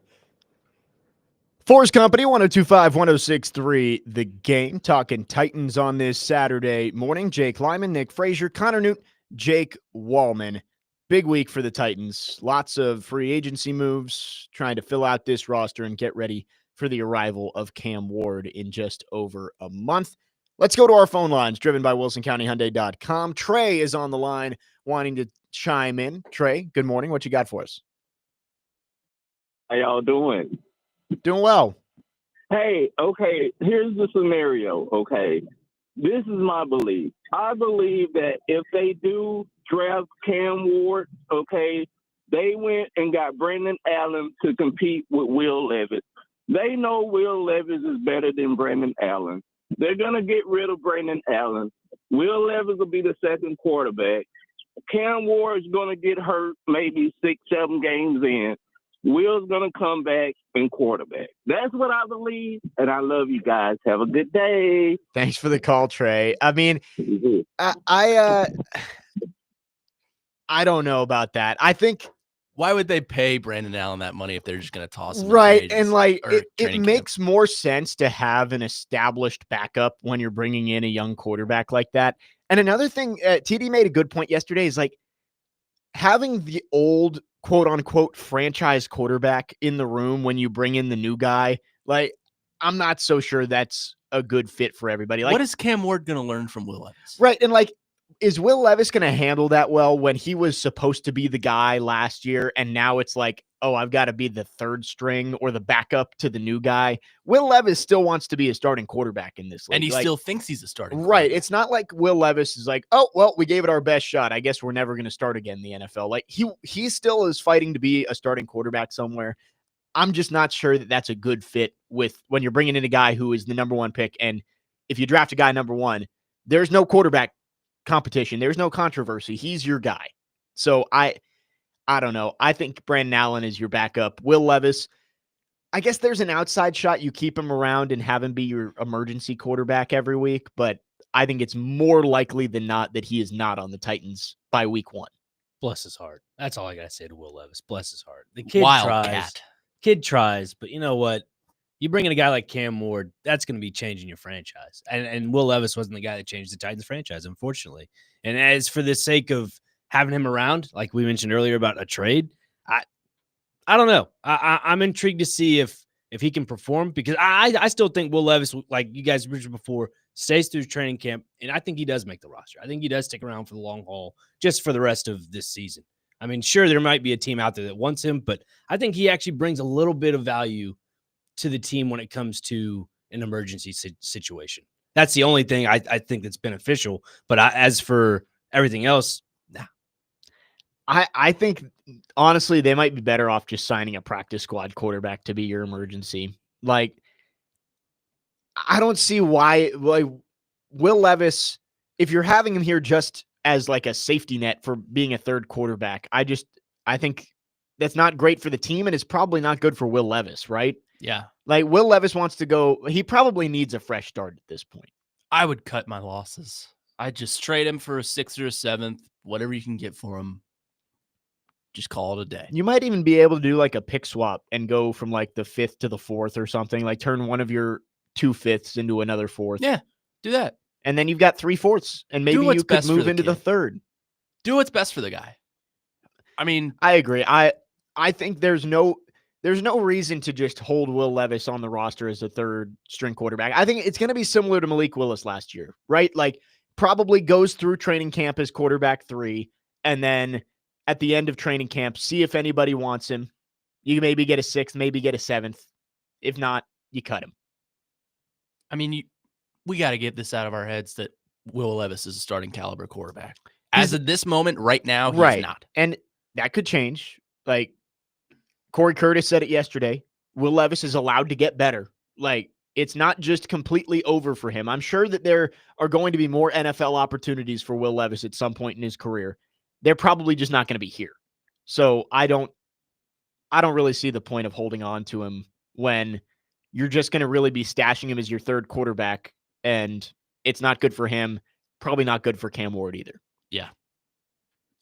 [SPEAKER 3] 4's Company, 102.5, 106.3, The Game. Talking Titans on this Saturday morning. Jake Lyman, Nick Frazier, Connor Newt, Jake Wallman. Big week for the Titans. Lots of free agency moves, trying to fill out this roster and get ready for the arrival of Cam Ward in just over a month. Let's go to our phone lines, driven by WilsonCountyHyundai.com. Trey is on the line wanting to chime in. Trey, good morning. What you got for us?
[SPEAKER 5] How y'all doing?
[SPEAKER 3] Doing well.
[SPEAKER 5] Hey, okay, here's the scenario, okay? This is my belief. I believe that if they do draft Cam Ward, okay, they went and got Brandon Allen to compete with Will Levis. They know Will Levis is better than Brandon Allen. They're going to get rid of Brandon Allen. Will Levis will be the second quarterback. Cam Ward is going to get hurt maybe 6-7 games in. Will's going to come back and quarterback. That's what I believe, and I love you guys. Have a good day.
[SPEAKER 3] Thanks for the call, Trey. I mean, I don't know about that. I think
[SPEAKER 2] Why would they pay Brandon Allen that money if they're just going to toss him?
[SPEAKER 3] right, and like it
[SPEAKER 2] training camp?
[SPEAKER 3] makes more sense to have an established backup when you're bringing in a young quarterback like that. And another thing, TD made a good point yesterday is like having the old quote unquote franchise quarterback in the room when you bring in the new guy. Like, I'm not so sure that's a good fit for everybody. Like,
[SPEAKER 2] What is Cam Ward going to learn from Will Levis?
[SPEAKER 3] right. And like, is Will Levis going to handle that well when he was supposed to be the guy last year? And now it's like, oh, I've got to be the third string or the backup to the new guy. Will Levis still wants to be a starting quarterback in this league.
[SPEAKER 2] And he
[SPEAKER 3] Like,
[SPEAKER 2] still thinks he's a starting
[SPEAKER 3] right.
[SPEAKER 2] quarterback.
[SPEAKER 3] It's not like Will Levis is like, oh, well, we gave it our best shot. I guess we're never going to start again in the NFL. Like he still is fighting to be a starting quarterback somewhere. I'm just not sure that that's a good fit with when you're bringing in a guy who is the number one pick. And if you draft a guy number one, there's no quarterback competition. There's no controversy. He's your guy. So I don't know. I think Brandon Allen is your backup. Will Levis, I guess there's an outside shot. You keep him around and have him be your emergency quarterback every week, but I think it's more likely than not that he is not on the Titans by week 1.
[SPEAKER 1] Bless his heart. That's all I gotta say to Will Levis. Bless his heart. The kid
[SPEAKER 2] Wildcat.
[SPEAKER 1] tries, but you know what? You bring in a guy like Cam Ward, that's going to be changing your franchise. And Will Levis wasn't the guy that changed the Titans franchise, unfortunately. And as for the sake of having him around, like we mentioned earlier about a trade, I don't know. I'm intrigued to see if he can perform, because I still think Will Levis, like you guys mentioned before, stays through training camp, and I think he does make the roster. I think he does stick around for the long haul just for the rest of this season. I mean, sure, there might be a team out there that wants him, but I think he actually brings a little bit of value to the team when it comes to an emergency situation. That's the only thing I think that's beneficial. But as for everything else, nah.
[SPEAKER 3] I think, honestly, they might be better off just signing a practice squad quarterback to be your emergency. Like, I don't see why, like, Will Levis, if you're having him here just as like a safety net for being a third quarterback, I think that's not great for the team, and it's probably not good for Will Levis, right?
[SPEAKER 2] Yeah.
[SPEAKER 3] Like, Will Levis wants to go, he probably needs a fresh start at this point.
[SPEAKER 2] I would cut my losses. I'd just trade him for a 6th or a 7th, whatever you can get for him. Just call it a day.
[SPEAKER 3] You might even be able to do like a pick swap and go from like the 5th to the 4th or something, like turn one of your 2 5ths into another 4th.
[SPEAKER 2] Yeah, do that.
[SPEAKER 3] And then you've got 3 4ths, and maybe
[SPEAKER 2] what's
[SPEAKER 3] you could
[SPEAKER 2] best for
[SPEAKER 3] move
[SPEAKER 2] the
[SPEAKER 3] into the
[SPEAKER 2] kid.
[SPEAKER 3] 3rd.
[SPEAKER 2] Do what's best for the guy. I mean,
[SPEAKER 3] I agree. I think there's no reason to just hold Will Levis on the roster as a third string quarterback. I think it's going to be similar to Malik Willis last year, right? Like, probably goes through training camp as quarterback 3, and then at the end of training camp, see if anybody wants him. You maybe get a 6th, maybe get a 7th. If not, you cut him.
[SPEAKER 2] I mean, we got to get this out of our heads that Will Levis is a starting caliber quarterback. As of this moment, right now, he's not.
[SPEAKER 3] And that could change. Like, Corey Curtis said it yesterday. Will Levis is allowed to get better. Like, it's not just completely over for him. I'm sure that there are going to be more NFL opportunities for Will Levis at some point in his career. They're probably just not going to be here. So I don't really see the point of holding on to him when you're just going to really be stashing him as your third quarterback, and it's not good for him. Probably not good for Cam Ward either.
[SPEAKER 2] Yeah.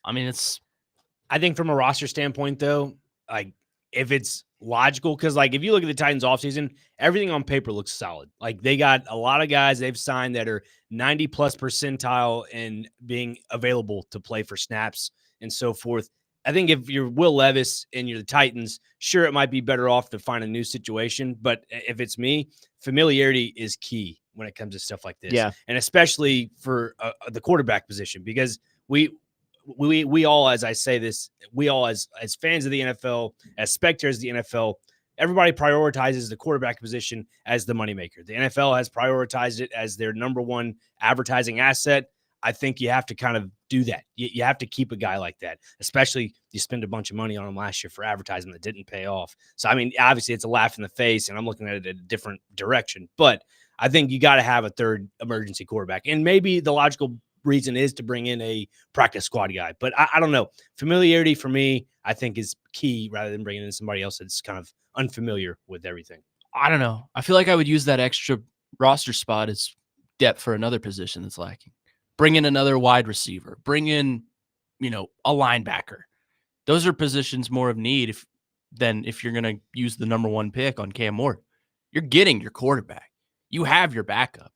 [SPEAKER 2] I mean,
[SPEAKER 1] I think from a roster standpoint, though, like if it's logical, because like if you look at the Titans offseason, everything on paper looks solid. Like they got a lot of guys they've signed that are 90 plus percentile in being available to play for snaps and so forth. I think if you're Will Levis and you're the Titans, sure, it might be better off to find a new situation. But if it's me, familiarity is key when it comes to stuff like this.
[SPEAKER 3] Yeah.
[SPEAKER 1] And especially for the quarterback position, because we all, as I say this, we all as fans of the NFL, as spectators of the NFL, everybody prioritizes the quarterback position as the moneymaker. The NFL has prioritized it as their number one advertising asset. I think you have to kind of do that. You have to keep a guy like that, especially you spend a bunch of money on him last year for advertising that didn't pay off. So, I mean, obviously it's a laugh in the face and I'm looking at it in a different direction, but I think you got to have a third emergency quarterback. And maybe the logical reason is to bring in a practice squad guy, but I don't know. Familiarity for me, I think is key rather than bringing in somebody else that's kind of unfamiliar with everything.
[SPEAKER 2] I don't know. I feel like I would use that extra roster spot as depth for another position that's lacking. Bring in another wide receiver. Bring in, a linebacker. Those are positions more of need than if you're going to use the number one pick on Cam Ward. You're getting your quarterback. You have your backup.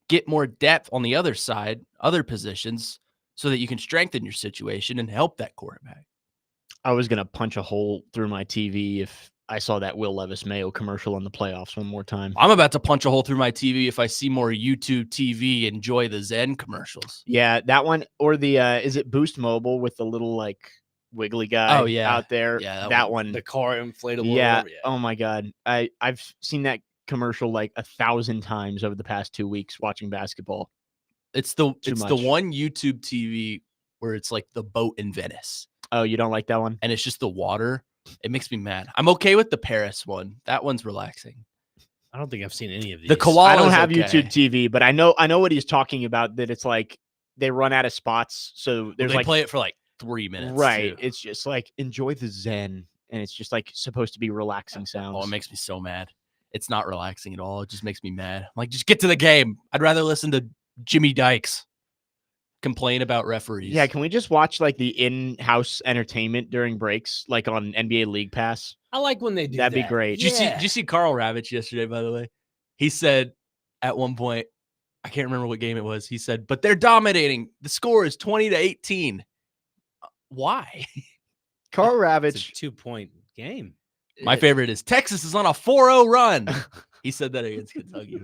[SPEAKER 2] Get more depth on the other side, other positions, so that you can strengthen your situation and help that quarterback.
[SPEAKER 3] I was going to punch a hole through my TV if I saw that Will Levis Mayo commercial in the playoffs one more time.
[SPEAKER 2] I'm about to punch a hole through my TV if I see more YouTube TV Enjoy the Zen commercials.
[SPEAKER 3] Yeah, that one, or the is it Boost Mobile with the little like wiggly guy out there?
[SPEAKER 2] Yeah,
[SPEAKER 3] that one.
[SPEAKER 1] The car inflatable.
[SPEAKER 3] Yeah. Oh my God. I've seen that commercial like 1,000 times over the past 2 weeks watching basketball.
[SPEAKER 2] It's the one YouTube TV where it's like the boat in Venice.
[SPEAKER 3] Oh, you don't like that one?
[SPEAKER 2] And it's just the water. It makes me mad. I'm okay with the Paris one. That one's relaxing.
[SPEAKER 1] I don't think I've seen any of these.
[SPEAKER 2] The koala.
[SPEAKER 3] I don't have YouTube TV, but I know what he's talking about. That it's like they run out of spots, so there's
[SPEAKER 2] they play it for like 3 minutes.
[SPEAKER 3] Right.
[SPEAKER 2] Too.
[SPEAKER 3] It's just like enjoy the zen, and it's just like supposed to be relaxing sounds.
[SPEAKER 2] Oh, it makes me so mad. It's not relaxing at all. It just makes me mad. I'm like, just get to the game. I'd rather listen to Jimmy Dykes complain about referees.
[SPEAKER 3] Yeah, can we just watch like the in-house entertainment during breaks, like on NBA League Pass?
[SPEAKER 1] I like when they do
[SPEAKER 3] That'd be great.
[SPEAKER 2] Did you see Carl Ravitch yesterday, by the way? He said at one point, I can't remember what game it was. He said, but they're dominating. The score is 20-18. Why?
[SPEAKER 3] Carl
[SPEAKER 1] It's
[SPEAKER 3] Ravitch.
[SPEAKER 1] a 2-point game.
[SPEAKER 2] My favorite is Texas is on a 4-0 run. He said that against Kentucky.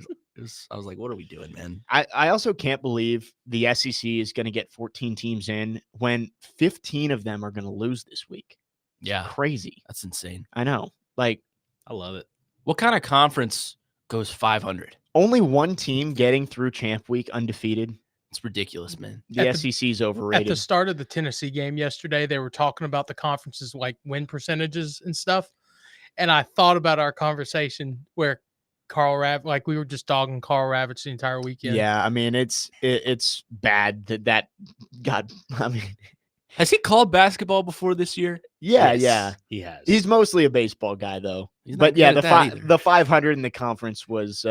[SPEAKER 2] I was like, what are we doing, man?
[SPEAKER 3] I also can't believe the SEC is going to get 14 teams in when 15 of them are going to lose this week.
[SPEAKER 2] Yeah.
[SPEAKER 3] Crazy.
[SPEAKER 2] That's insane.
[SPEAKER 3] I know. Like,
[SPEAKER 1] I love it.
[SPEAKER 2] What kind of conference goes 500?
[SPEAKER 3] only one team getting through Champ Week undefeated.
[SPEAKER 2] It's ridiculous, man.
[SPEAKER 3] The
[SPEAKER 4] At the-
[SPEAKER 3] SEC's
[SPEAKER 4] At
[SPEAKER 3] overrated.
[SPEAKER 4] the start of the Tennessee game yesterday, they were talking about the conference's like win percentages and stuff. And I thought about our conversation where like we were just dogging Carl Ravitch the entire weekend.
[SPEAKER 3] Yeah, I mean it's bad that got. I mean,
[SPEAKER 2] Has he called basketball before this year?
[SPEAKER 3] yeah,
[SPEAKER 1] Yes,
[SPEAKER 3] yeah.
[SPEAKER 1] He has.
[SPEAKER 3] He's mostly a baseball guy though.
[SPEAKER 2] He's not
[SPEAKER 3] But yeah,
[SPEAKER 2] good at that either.
[SPEAKER 3] the 500 in the conference was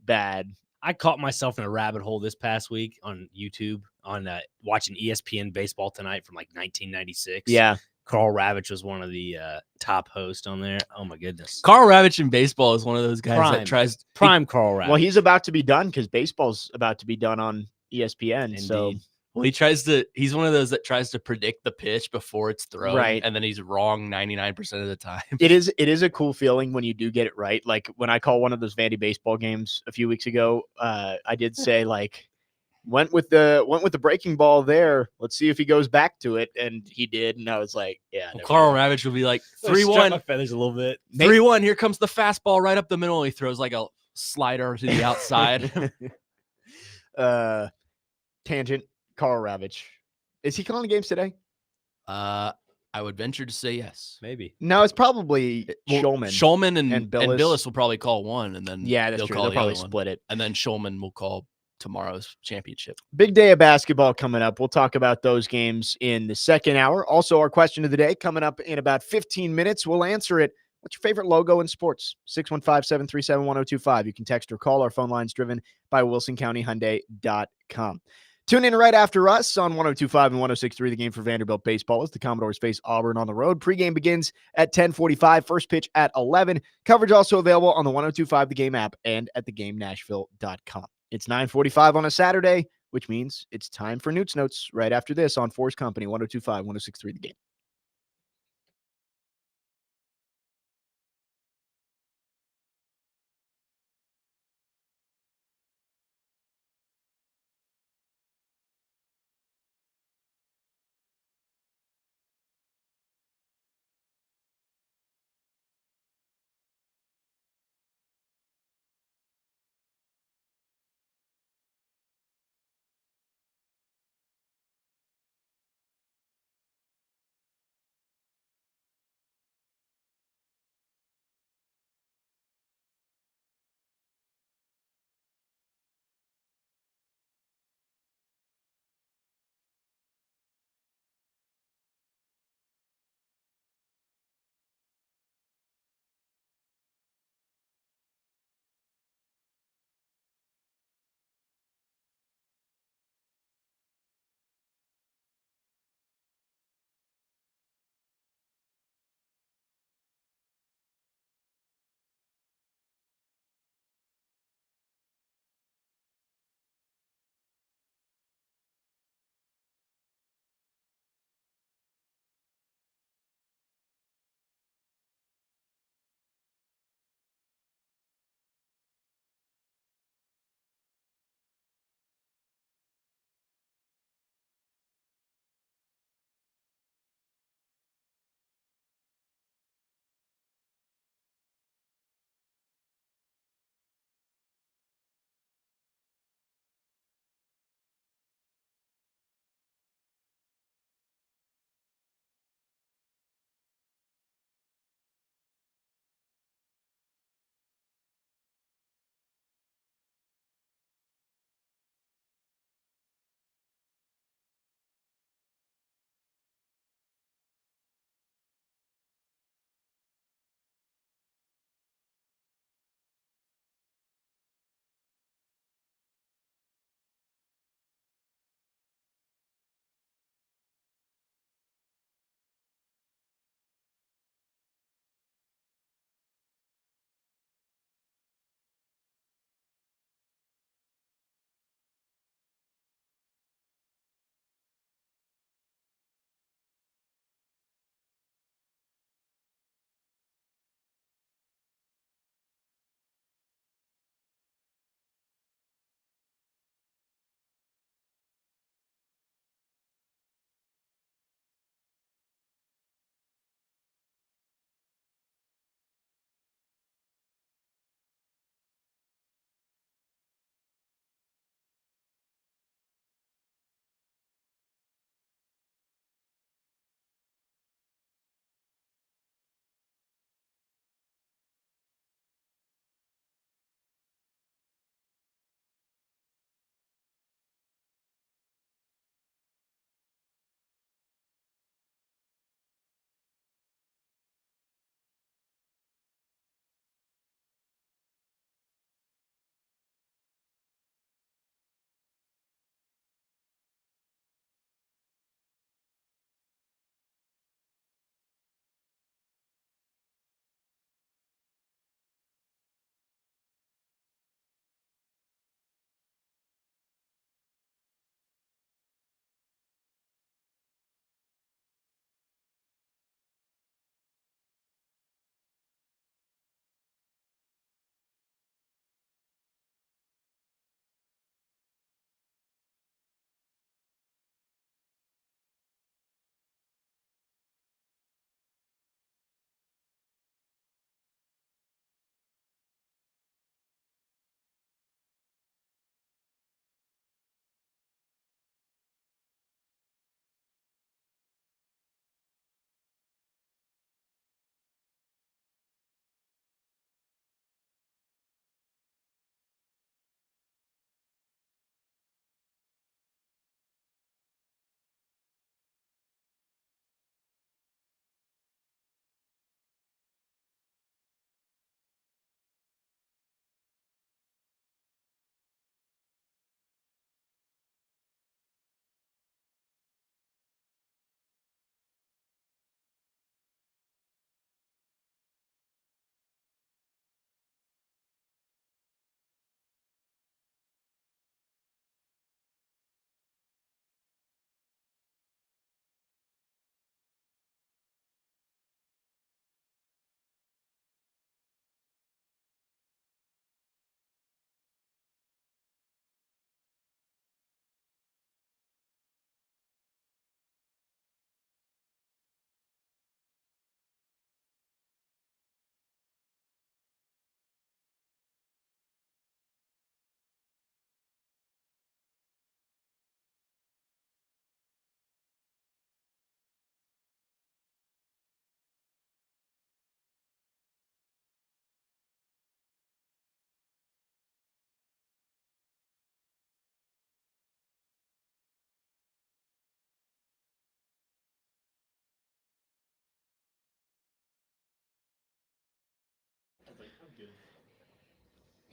[SPEAKER 3] bad.
[SPEAKER 1] I caught myself in a rabbit hole this past week on YouTube on watching ESPN Baseball Tonight from like 1996.
[SPEAKER 3] Yeah,
[SPEAKER 1] Carl Ravitch was one of the top hosts on there. Oh my goodness.
[SPEAKER 2] Carl Ravitch in baseball is one of those guys that tries
[SPEAKER 1] Prime Carl Ravitch.
[SPEAKER 3] well, he's about to be done because baseball's about to be done on ESPN. So
[SPEAKER 1] Indeed.
[SPEAKER 2] Well, he's one of those that tries to predict the pitch before it's thrown.
[SPEAKER 3] Right.
[SPEAKER 2] And then he's wrong 99% of the time.
[SPEAKER 3] it is a cool feeling when you do get it right. Like when I call one of those Vandy baseball games a few weeks ago, I did say like went with the breaking ball there. Let's see if he goes back to it, and he did. And I was like, yeah.
[SPEAKER 2] Well, Carl Ravitch will be like 3-1.
[SPEAKER 1] My feathers a little bit.
[SPEAKER 2] 3-1. Here comes the fastball right up the middle. He throws like a slider to the outside.
[SPEAKER 3] Tangent. Carl Ravitch. Is he calling games today?
[SPEAKER 2] I would venture to say yes.
[SPEAKER 1] Maybe.
[SPEAKER 3] No, it's probably Shulman.
[SPEAKER 2] Shulman and
[SPEAKER 3] and
[SPEAKER 2] Billis.
[SPEAKER 3] Billis.
[SPEAKER 2] will probably call one, and then
[SPEAKER 3] Yeah, that's
[SPEAKER 2] they'll
[SPEAKER 3] true.
[SPEAKER 2] call
[SPEAKER 3] They'll
[SPEAKER 2] the
[SPEAKER 3] probably
[SPEAKER 2] other one.
[SPEAKER 3] split it.
[SPEAKER 2] And then Shulman will call tomorrow's championship.
[SPEAKER 3] Big day of basketball coming up. We'll talk about those games in the second hour. Also, our question of the day coming up in about 15 minutes. We'll answer it. What's your favorite logo in sports? 615-737-1025. You can text or call. Our phone line's driven by WilsonCountyHyundai.com. Tune in right after us on 102.5 and 106.3. The game for Vanderbilt baseball as the Commodores face Auburn on the road. Pregame begins at 10:45. First pitch at 11. Coverage also available on the 102.5 The Game app and at thegamenashville.com. It's 9:45 on a Saturday, which means it's time for Newt's Notes right after this on 4's Company, 102.5, 106.3 The Game.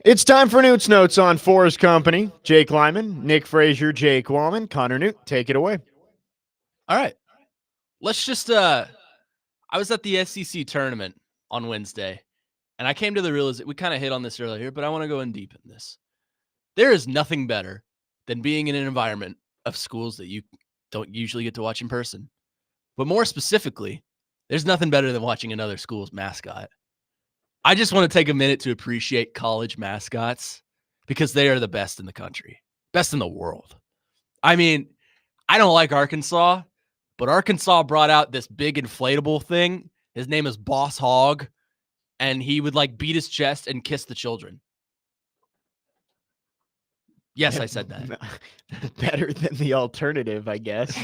[SPEAKER 3] It's time for Newt's Notes on 4's Company. Jake Lyman, Nick Frazier, Jake Wallman, Connor Newt. Take it away.
[SPEAKER 2] All right. Let's just I was at the SEC tournament on Wednesday, and I came to the realization, we kind of hit on this earlier, but I want to go in deep in this. There is nothing better than being in an environment of schools that you don't usually get to watch in person. But more specifically, there's nothing better than watching another school's mascot. I just want to take a minute to appreciate college mascots because they are the best in the country, best in the world. I mean, I don't like Arkansas, but Arkansas brought out this big inflatable thing. His name is Boss Hog, and he would like beat his chest and kiss the children. Yes, I said that.
[SPEAKER 3] Better than the alternative, I guess.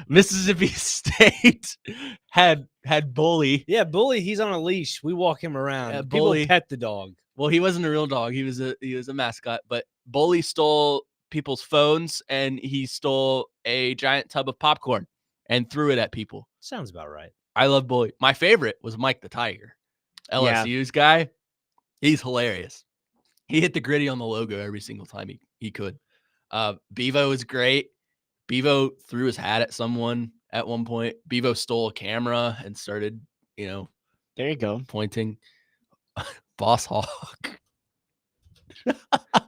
[SPEAKER 2] Mississippi State had Bully.
[SPEAKER 1] Yeah, Bully, he's on a leash. We walk him around.
[SPEAKER 2] Yeah,
[SPEAKER 1] People
[SPEAKER 2] Bully.
[SPEAKER 1] pet the dog.
[SPEAKER 2] Well, he wasn't a real dog. He was a mascot, but Bully stole people's phones and he stole a giant tub of popcorn and threw it at people.
[SPEAKER 1] Sounds about right.
[SPEAKER 2] I love Bully. My favorite was Mike the Tiger, LSU's guy. He's hilarious. He hit the gritty on the logo every single time he could. Bevo is great. Bevo threw his hat at someone at one point. Bevo stole a camera and started,
[SPEAKER 3] there you go.
[SPEAKER 2] pointing. Boss Hog.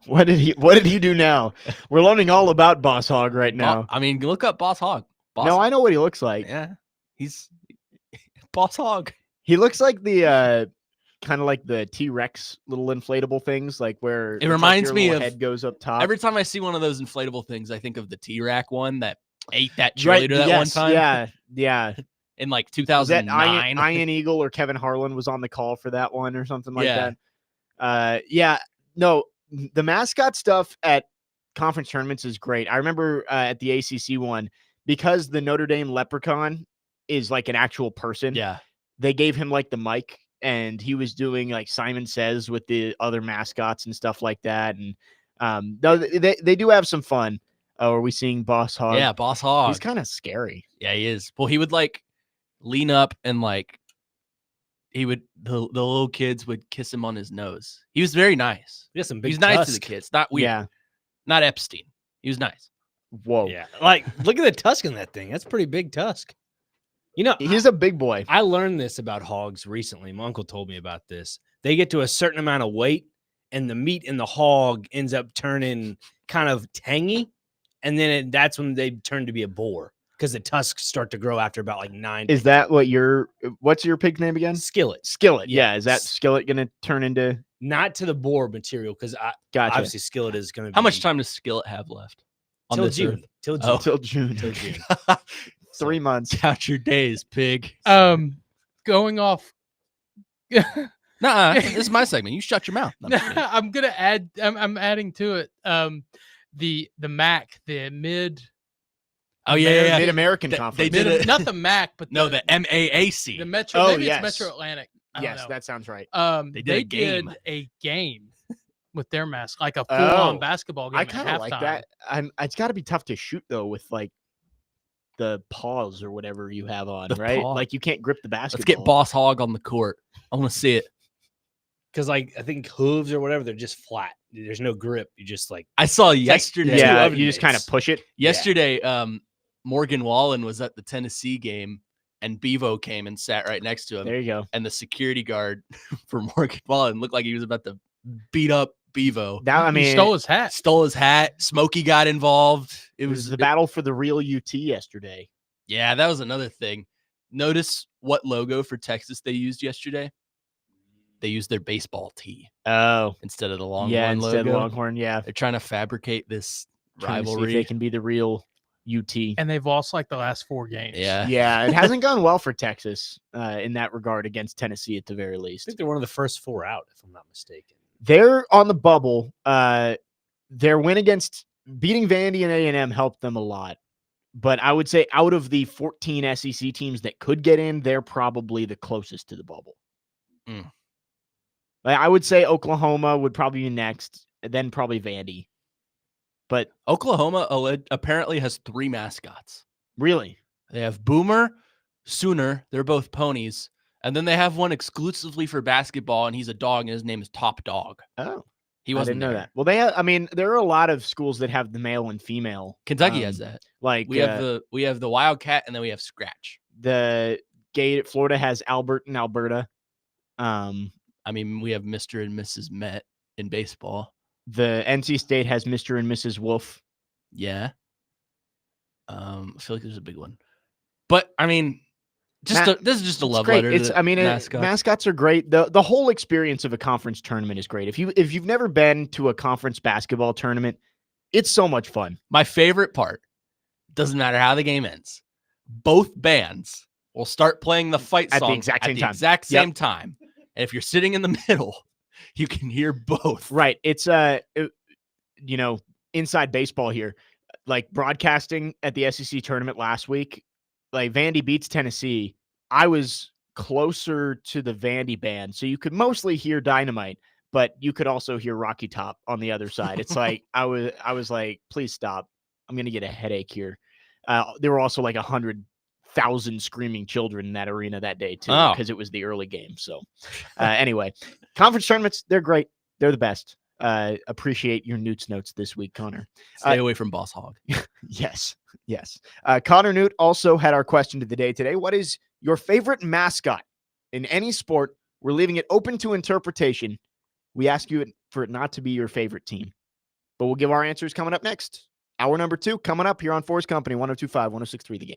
[SPEAKER 3] What did he do now? We're learning all about Boss Hog right now.
[SPEAKER 2] I mean, look up Boss Hog.
[SPEAKER 3] No, I know what he looks like.
[SPEAKER 2] Yeah, he's Boss Hog.
[SPEAKER 3] He looks like the kind of like the T-Rex little inflatable things, like where
[SPEAKER 2] It reminds
[SPEAKER 3] your
[SPEAKER 2] me
[SPEAKER 3] little
[SPEAKER 2] of
[SPEAKER 3] head goes up top.
[SPEAKER 2] Every time I see one of those inflatable things, I think of the T-Rack one that ate that
[SPEAKER 3] Right,
[SPEAKER 2] cheerleader that one
[SPEAKER 3] yes,
[SPEAKER 2] time.
[SPEAKER 3] Yeah.
[SPEAKER 2] In like
[SPEAKER 3] Was that
[SPEAKER 2] 2009.
[SPEAKER 3] Ian Eagle or Kevin Harlan was on the call for that one or something like
[SPEAKER 2] Yeah.
[SPEAKER 3] that? No, the mascot stuff at conference tournaments is great. I remember at the ACC one, because the Notre Dame Leprechaun is like an actual person.
[SPEAKER 2] Yeah.
[SPEAKER 3] They gave him like the mic and he was doing like Simon Says with the other mascots and stuff like that. And no, they do have some fun. Are we seeing Boss Hog?
[SPEAKER 2] Yeah, Boss Hog.
[SPEAKER 3] He's kind of scary.
[SPEAKER 2] Yeah, he is. Well, he would like lean up and like the little kids would kiss him on his nose. He was very nice.
[SPEAKER 1] He got some big
[SPEAKER 2] He's nice to
[SPEAKER 1] tusk.
[SPEAKER 2] the kids. Not weird.
[SPEAKER 3] Yeah.
[SPEAKER 2] Not Epstein. He was nice.
[SPEAKER 3] Whoa.
[SPEAKER 1] Yeah. Like, look at the tusk in that thing. That's pretty big tusk. You know,
[SPEAKER 3] He's a big boy.
[SPEAKER 1] I learned this about hogs recently. My uncle told me about this. They get to a certain amount of weight, and the meat in the hog ends up turning kind of tangy, and then that's when they turn to be a boar because the tusks start to grow after about like 9.
[SPEAKER 3] Is that what's your pig's name again?
[SPEAKER 1] Skillet?
[SPEAKER 3] Skillet. Yeah.
[SPEAKER 1] Yeah.
[SPEAKER 3] Is that Skillet going to turn into?
[SPEAKER 1] Not to the boar material because
[SPEAKER 3] Gotcha.
[SPEAKER 1] obviously Skillet is going to.
[SPEAKER 2] How much time does Skillet have left? On
[SPEAKER 1] Till
[SPEAKER 2] this
[SPEAKER 1] June?
[SPEAKER 2] earth?
[SPEAKER 1] Till June.
[SPEAKER 2] Oh.
[SPEAKER 3] Till June.
[SPEAKER 1] Till June.
[SPEAKER 3] 3 months.
[SPEAKER 2] Count your days, pig.
[SPEAKER 4] Going off.
[SPEAKER 2] Nuh-uh. This is my segment. You shut your mouth. No, I'm just kidding.
[SPEAKER 4] I'm gonna add. I'm adding to it. The MAC, the mid.
[SPEAKER 2] Oh yeah.
[SPEAKER 3] Mid-American
[SPEAKER 2] They
[SPEAKER 3] Conference.
[SPEAKER 2] did it.
[SPEAKER 4] Not the MAC, but
[SPEAKER 2] No, the MAAC.
[SPEAKER 4] the Metro.
[SPEAKER 3] Oh,
[SPEAKER 4] Maybe
[SPEAKER 3] yes.
[SPEAKER 4] it's Metro Atlantic. I don't
[SPEAKER 3] Yes,
[SPEAKER 4] know.
[SPEAKER 3] that sounds right.
[SPEAKER 2] They did a game.
[SPEAKER 4] did a game with their mask, like a full-on
[SPEAKER 3] Oh,
[SPEAKER 4] basketball game.
[SPEAKER 3] I
[SPEAKER 4] at
[SPEAKER 3] kind of like
[SPEAKER 4] halftime.
[SPEAKER 3] that. It's got to be tough to shoot though with like the paws or whatever you have on,
[SPEAKER 2] The
[SPEAKER 3] right?
[SPEAKER 2] paw.
[SPEAKER 3] Like you can't grip the basketball.
[SPEAKER 2] Let's get Boss Hog on the court. I want to see it.
[SPEAKER 1] Because like I think hooves or whatever, they're just flat. There's no grip. You just like
[SPEAKER 2] I saw
[SPEAKER 1] like
[SPEAKER 2] yesterday.
[SPEAKER 1] two
[SPEAKER 3] Yeah,
[SPEAKER 1] oven
[SPEAKER 3] you just kind of
[SPEAKER 1] mitts.
[SPEAKER 3] push it.
[SPEAKER 2] Yesterday, Morgan Wallen was at the Tennessee game, and Bevo came and sat right next to him.
[SPEAKER 3] There you go.
[SPEAKER 2] And the security guard for Morgan Wallen looked like he was about to beat up Bevo.
[SPEAKER 3] That I
[SPEAKER 4] He
[SPEAKER 3] mean,
[SPEAKER 4] stole his hat.
[SPEAKER 2] Stole his hat. Smokey got involved.
[SPEAKER 3] it was the battle for the real UT yesterday.
[SPEAKER 2] Yeah, that was another thing. Notice what logo for Texas they used yesterday? They used their baseball tee
[SPEAKER 3] Oh,
[SPEAKER 2] instead of the Longhorn
[SPEAKER 3] yeah, instead
[SPEAKER 2] logo.
[SPEAKER 3] of Longhorn, yeah.
[SPEAKER 2] They're trying to fabricate this
[SPEAKER 3] Trying to see if
[SPEAKER 2] rivalry.
[SPEAKER 3] they can be the real UT.
[SPEAKER 4] And they've lost like the last 4 games.
[SPEAKER 2] Yeah.
[SPEAKER 3] Yeah, it hasn't gone well for Texas in that regard against Tennessee at the very
[SPEAKER 1] I
[SPEAKER 3] least.
[SPEAKER 1] think they're one of the first 4 out, if I'm not mistaken.
[SPEAKER 3] They're on the bubble. Their win against beating Vandy and A&M helped them a lot. But I would say out of the 14 SEC teams that could get in, they're probably the closest to the bubble.
[SPEAKER 2] Mm.
[SPEAKER 3] Like, I would say Oklahoma would probably be next, and then probably Vandy. But
[SPEAKER 2] Oklahoma apparently has 3 mascots.
[SPEAKER 3] really,
[SPEAKER 2] They have Boomer, Sooner. They're both ponies. And then they have one exclusively for basketball, and he's a dog, and his name is Top Dog.
[SPEAKER 3] Oh,
[SPEAKER 2] He
[SPEAKER 3] I
[SPEAKER 2] wasn't
[SPEAKER 3] didn't know
[SPEAKER 2] there.
[SPEAKER 3] that. Well, I mean, there are a lot of schools that have the male and female.
[SPEAKER 2] Kentucky has that.
[SPEAKER 3] Like
[SPEAKER 2] We have the Wildcat, and then we have Scratch.
[SPEAKER 3] the gate. Florida has Albert and Alberta.
[SPEAKER 2] I mean, we have Mr. and Mrs. Met in baseball.
[SPEAKER 3] The NC State has Mr. and Mrs. Wolf.
[SPEAKER 2] Yeah. I feel like there's a big one. But I mean, this is just a love
[SPEAKER 3] great.
[SPEAKER 2] letter. To
[SPEAKER 3] Mascots are great. The whole experience of a conference tournament is great. If you've never been to a conference basketball tournament, it's so much fun.
[SPEAKER 2] My favorite part, doesn't matter how the game ends, both bands will start playing the fight song
[SPEAKER 3] at the exact
[SPEAKER 2] same time. And if you're sitting in the middle, you can hear both.
[SPEAKER 3] Right. It's inside baseball here. Like broadcasting at the SEC tournament last week, like Vandy beats Tennessee. I was closer to the Vandy band, so you could mostly hear Dynamite, but you could also hear Rocky Top on the other side. It's like I was like, please stop. I'm gonna get a headache here. There were also like 100,000 screaming children in that arena that day too, because it was the early game. So anyway, conference tournaments, they're great. They're the best. Appreciate your Newt's notes this week, Connor.
[SPEAKER 2] Stay away from Boss Hog.
[SPEAKER 3] Yes. Connor Newt also had our question of the day today. What is your favorite mascot in any sport? We're leaving it open to interpretation. We ask you for it not to be your favorite team, but we'll give our answers coming up next. Hour number 2 coming up here on 4's Company, 102.5, 106.3 The Game.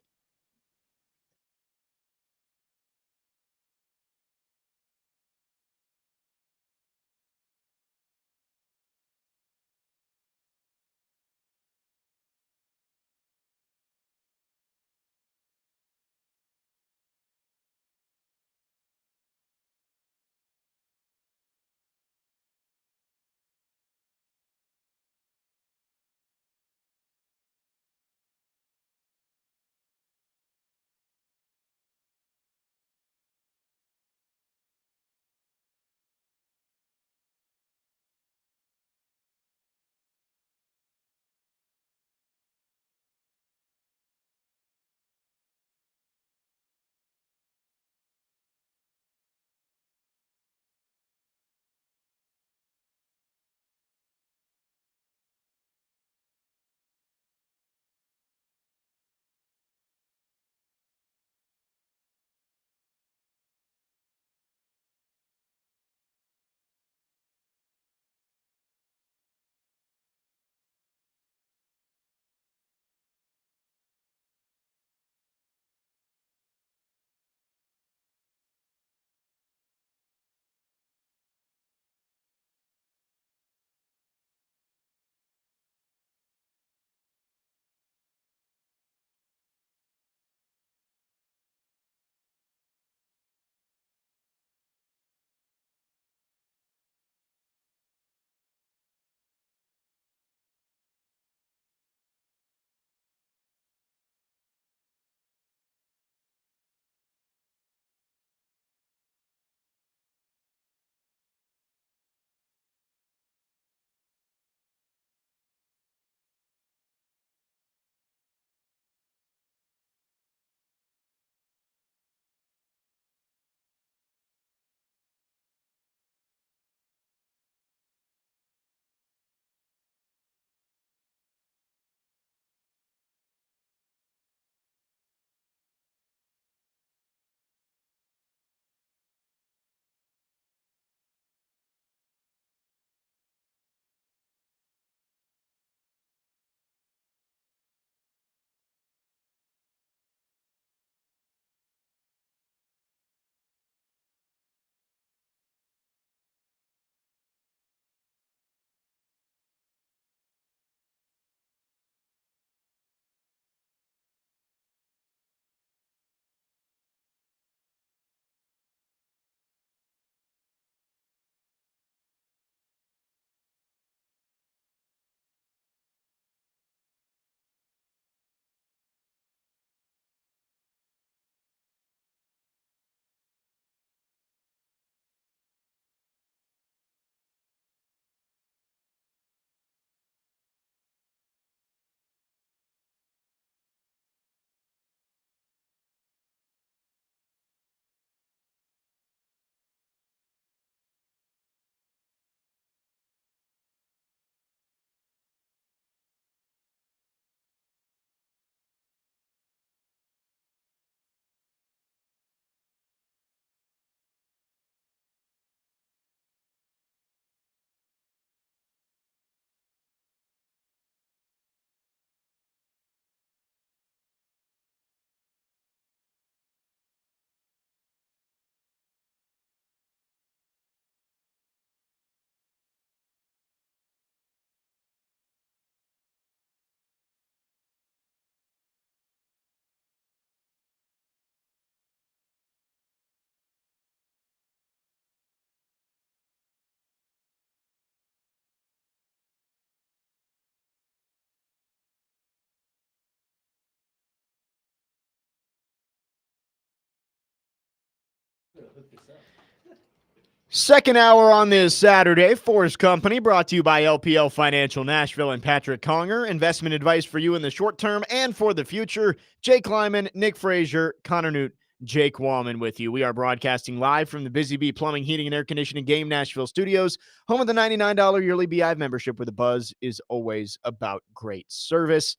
[SPEAKER 3] Second hour on this Saturday, 4's Company, brought to you by LPL Financial Nashville and Patrick Conger. Investment advice for you in the short term and for the future. Jake Lyman, Nick Frazier, Connor Newt, Jake Wallman with you. We are broadcasting live from the Busy Bee Plumbing, Heating, and Air Conditioning Game Nashville Studios, home of the $99 yearly Beehive membership, where the buzz is always about great service.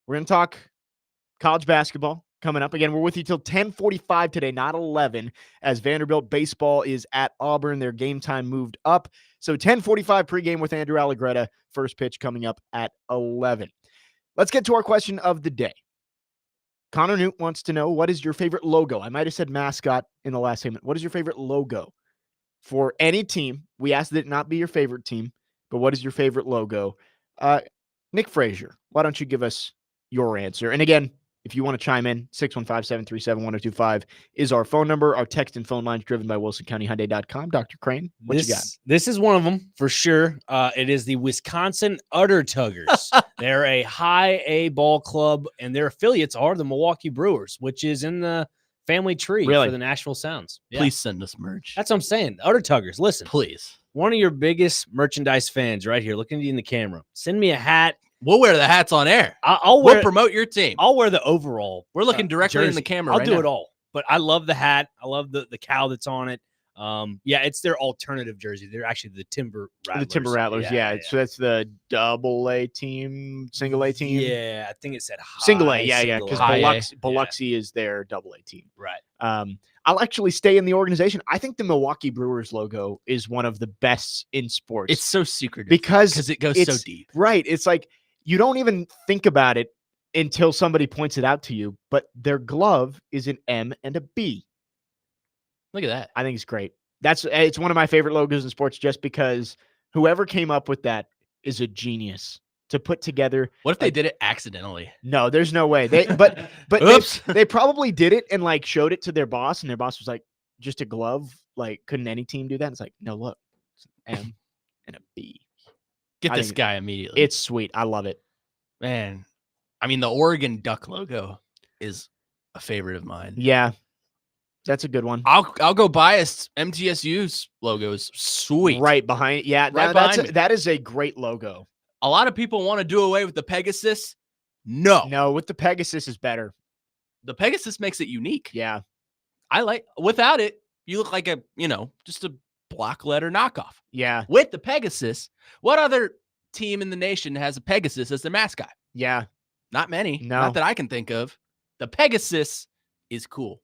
[SPEAKER 3] We're going to talk college basketball coming up. Again, we're with you till 10:45 today, not 11, as Vanderbilt baseball is at Auburn. Their game time moved up. So 10:45 pregame with Andrew Allegretta. First pitch coming up at 11. Let's get to our question of the day. Connor Newt wants to know, what is your favorite logo? I might have said mascot in the last segment. What is your favorite logo for any team? We asked that it not be your favorite team, but what is your favorite logo? Nick Frazier, why don't you give us your answer? And again, if you want to chime in, 615-737-1025 is our phone number. Our text and phone lines driven by WilsonCountyHyundai.com. Dr. Crane, what you got?
[SPEAKER 1] This is one of them for sure. It is the Wisconsin Udder Tuggers. They're a high A ball club, and their affiliates are the Milwaukee Brewers, which is in the family tree for the Nashville Sounds. Yeah.
[SPEAKER 2] Please send us merch.
[SPEAKER 1] That's what I'm saying. Udder Tuggers, listen.
[SPEAKER 2] Please.
[SPEAKER 1] One of your biggest merchandise fans right here, looking at you in the camera. Send me a hat.
[SPEAKER 2] We'll wear the hats on air.
[SPEAKER 1] We'll
[SPEAKER 2] promote your team.
[SPEAKER 1] I'll wear the overall.
[SPEAKER 2] We're looking directly
[SPEAKER 1] jersey
[SPEAKER 2] in the camera.
[SPEAKER 1] I'll
[SPEAKER 2] right
[SPEAKER 1] do
[SPEAKER 2] now.
[SPEAKER 1] it all. But I love the hat. I love the cow that's on it. Yeah, it's their alternative jersey. They're actually the Timber Rattlers.
[SPEAKER 3] The Timber Rattlers, yeah. So that's the double A team, single A team.
[SPEAKER 1] Yeah, I think it said high.
[SPEAKER 3] Single A, yeah, because
[SPEAKER 1] A.
[SPEAKER 3] Biloxi is their double A team.
[SPEAKER 1] Right.
[SPEAKER 3] I'll actually stay in the organization. I think the Milwaukee Brewers logo is one of the best in sports.
[SPEAKER 2] It's so secretive
[SPEAKER 3] because
[SPEAKER 2] it goes so deep.
[SPEAKER 3] Right. It's like you don't even think about it until somebody points it out to you, but their glove is an M and a B.
[SPEAKER 2] Look at that.
[SPEAKER 3] I think it's great. It's one of my favorite logos in sports, just because whoever came up with that is a genius to put together.
[SPEAKER 2] What if they did it accidentally?
[SPEAKER 3] No, there's no way. But
[SPEAKER 2] Oops.
[SPEAKER 3] they probably did it and like showed it to their boss, and their boss was like, just a glove? Like, couldn't any team do that? And it's like, no, look, it's an M and a B.
[SPEAKER 2] Get
[SPEAKER 3] I
[SPEAKER 2] this
[SPEAKER 3] think
[SPEAKER 2] guy immediately.
[SPEAKER 3] It's sweet. I love it.
[SPEAKER 2] Man. I mean, the Oregon Duck logo is a favorite of mine.
[SPEAKER 3] Yeah. That's a good one.
[SPEAKER 2] I'll go biased. MTSU's logo is sweet.
[SPEAKER 3] Right behind. Yeah, that is a great logo.
[SPEAKER 2] A lot of people want to do away with the Pegasus. No,
[SPEAKER 3] with the Pegasus is better.
[SPEAKER 2] The Pegasus makes it unique.
[SPEAKER 3] Yeah.
[SPEAKER 2] Without it, you look like just a block letter knockoff.
[SPEAKER 3] Yeah.
[SPEAKER 2] With the Pegasus, what other team in the nation has a Pegasus as their mascot?
[SPEAKER 3] Yeah.
[SPEAKER 2] Not many.
[SPEAKER 3] No.
[SPEAKER 2] Not that I can think of. The Pegasus is cool.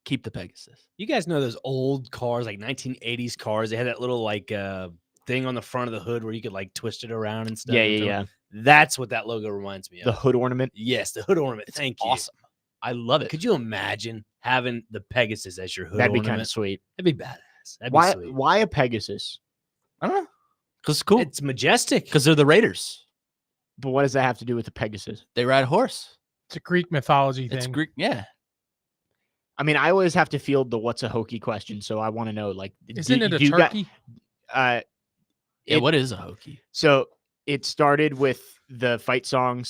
[SPEAKER 2] Keep the Pegasus.
[SPEAKER 1] You guys know those old cars, like 1980s cars? They had that little like thing on the front of the hood where you could like twist it around and stuff.
[SPEAKER 3] Yeah.
[SPEAKER 1] That's what that logo reminds me of.
[SPEAKER 3] The hood ornament.
[SPEAKER 1] Yes, the hood ornament. Thank you.
[SPEAKER 2] Awesome. I love it.
[SPEAKER 1] Could you imagine having the Pegasus as your hood
[SPEAKER 3] That'd be
[SPEAKER 1] ornament?
[SPEAKER 3] kind of sweet.
[SPEAKER 1] That'd be badass. That'd be sweet.
[SPEAKER 3] Why a Pegasus?
[SPEAKER 2] I don't know. Because it's cool.
[SPEAKER 1] It's majestic.
[SPEAKER 2] Because they're the Raiders.
[SPEAKER 3] But what does that have to do with the Pegasus?
[SPEAKER 2] They ride a horse.
[SPEAKER 4] It's a Greek mythology thing.
[SPEAKER 2] It's Greek. Yeah.
[SPEAKER 3] I mean, I always have to field the what's a hokey question, so I want to know, like,
[SPEAKER 4] isn't it a turkey?
[SPEAKER 2] What is a hokey?
[SPEAKER 3] So it started with the fight song.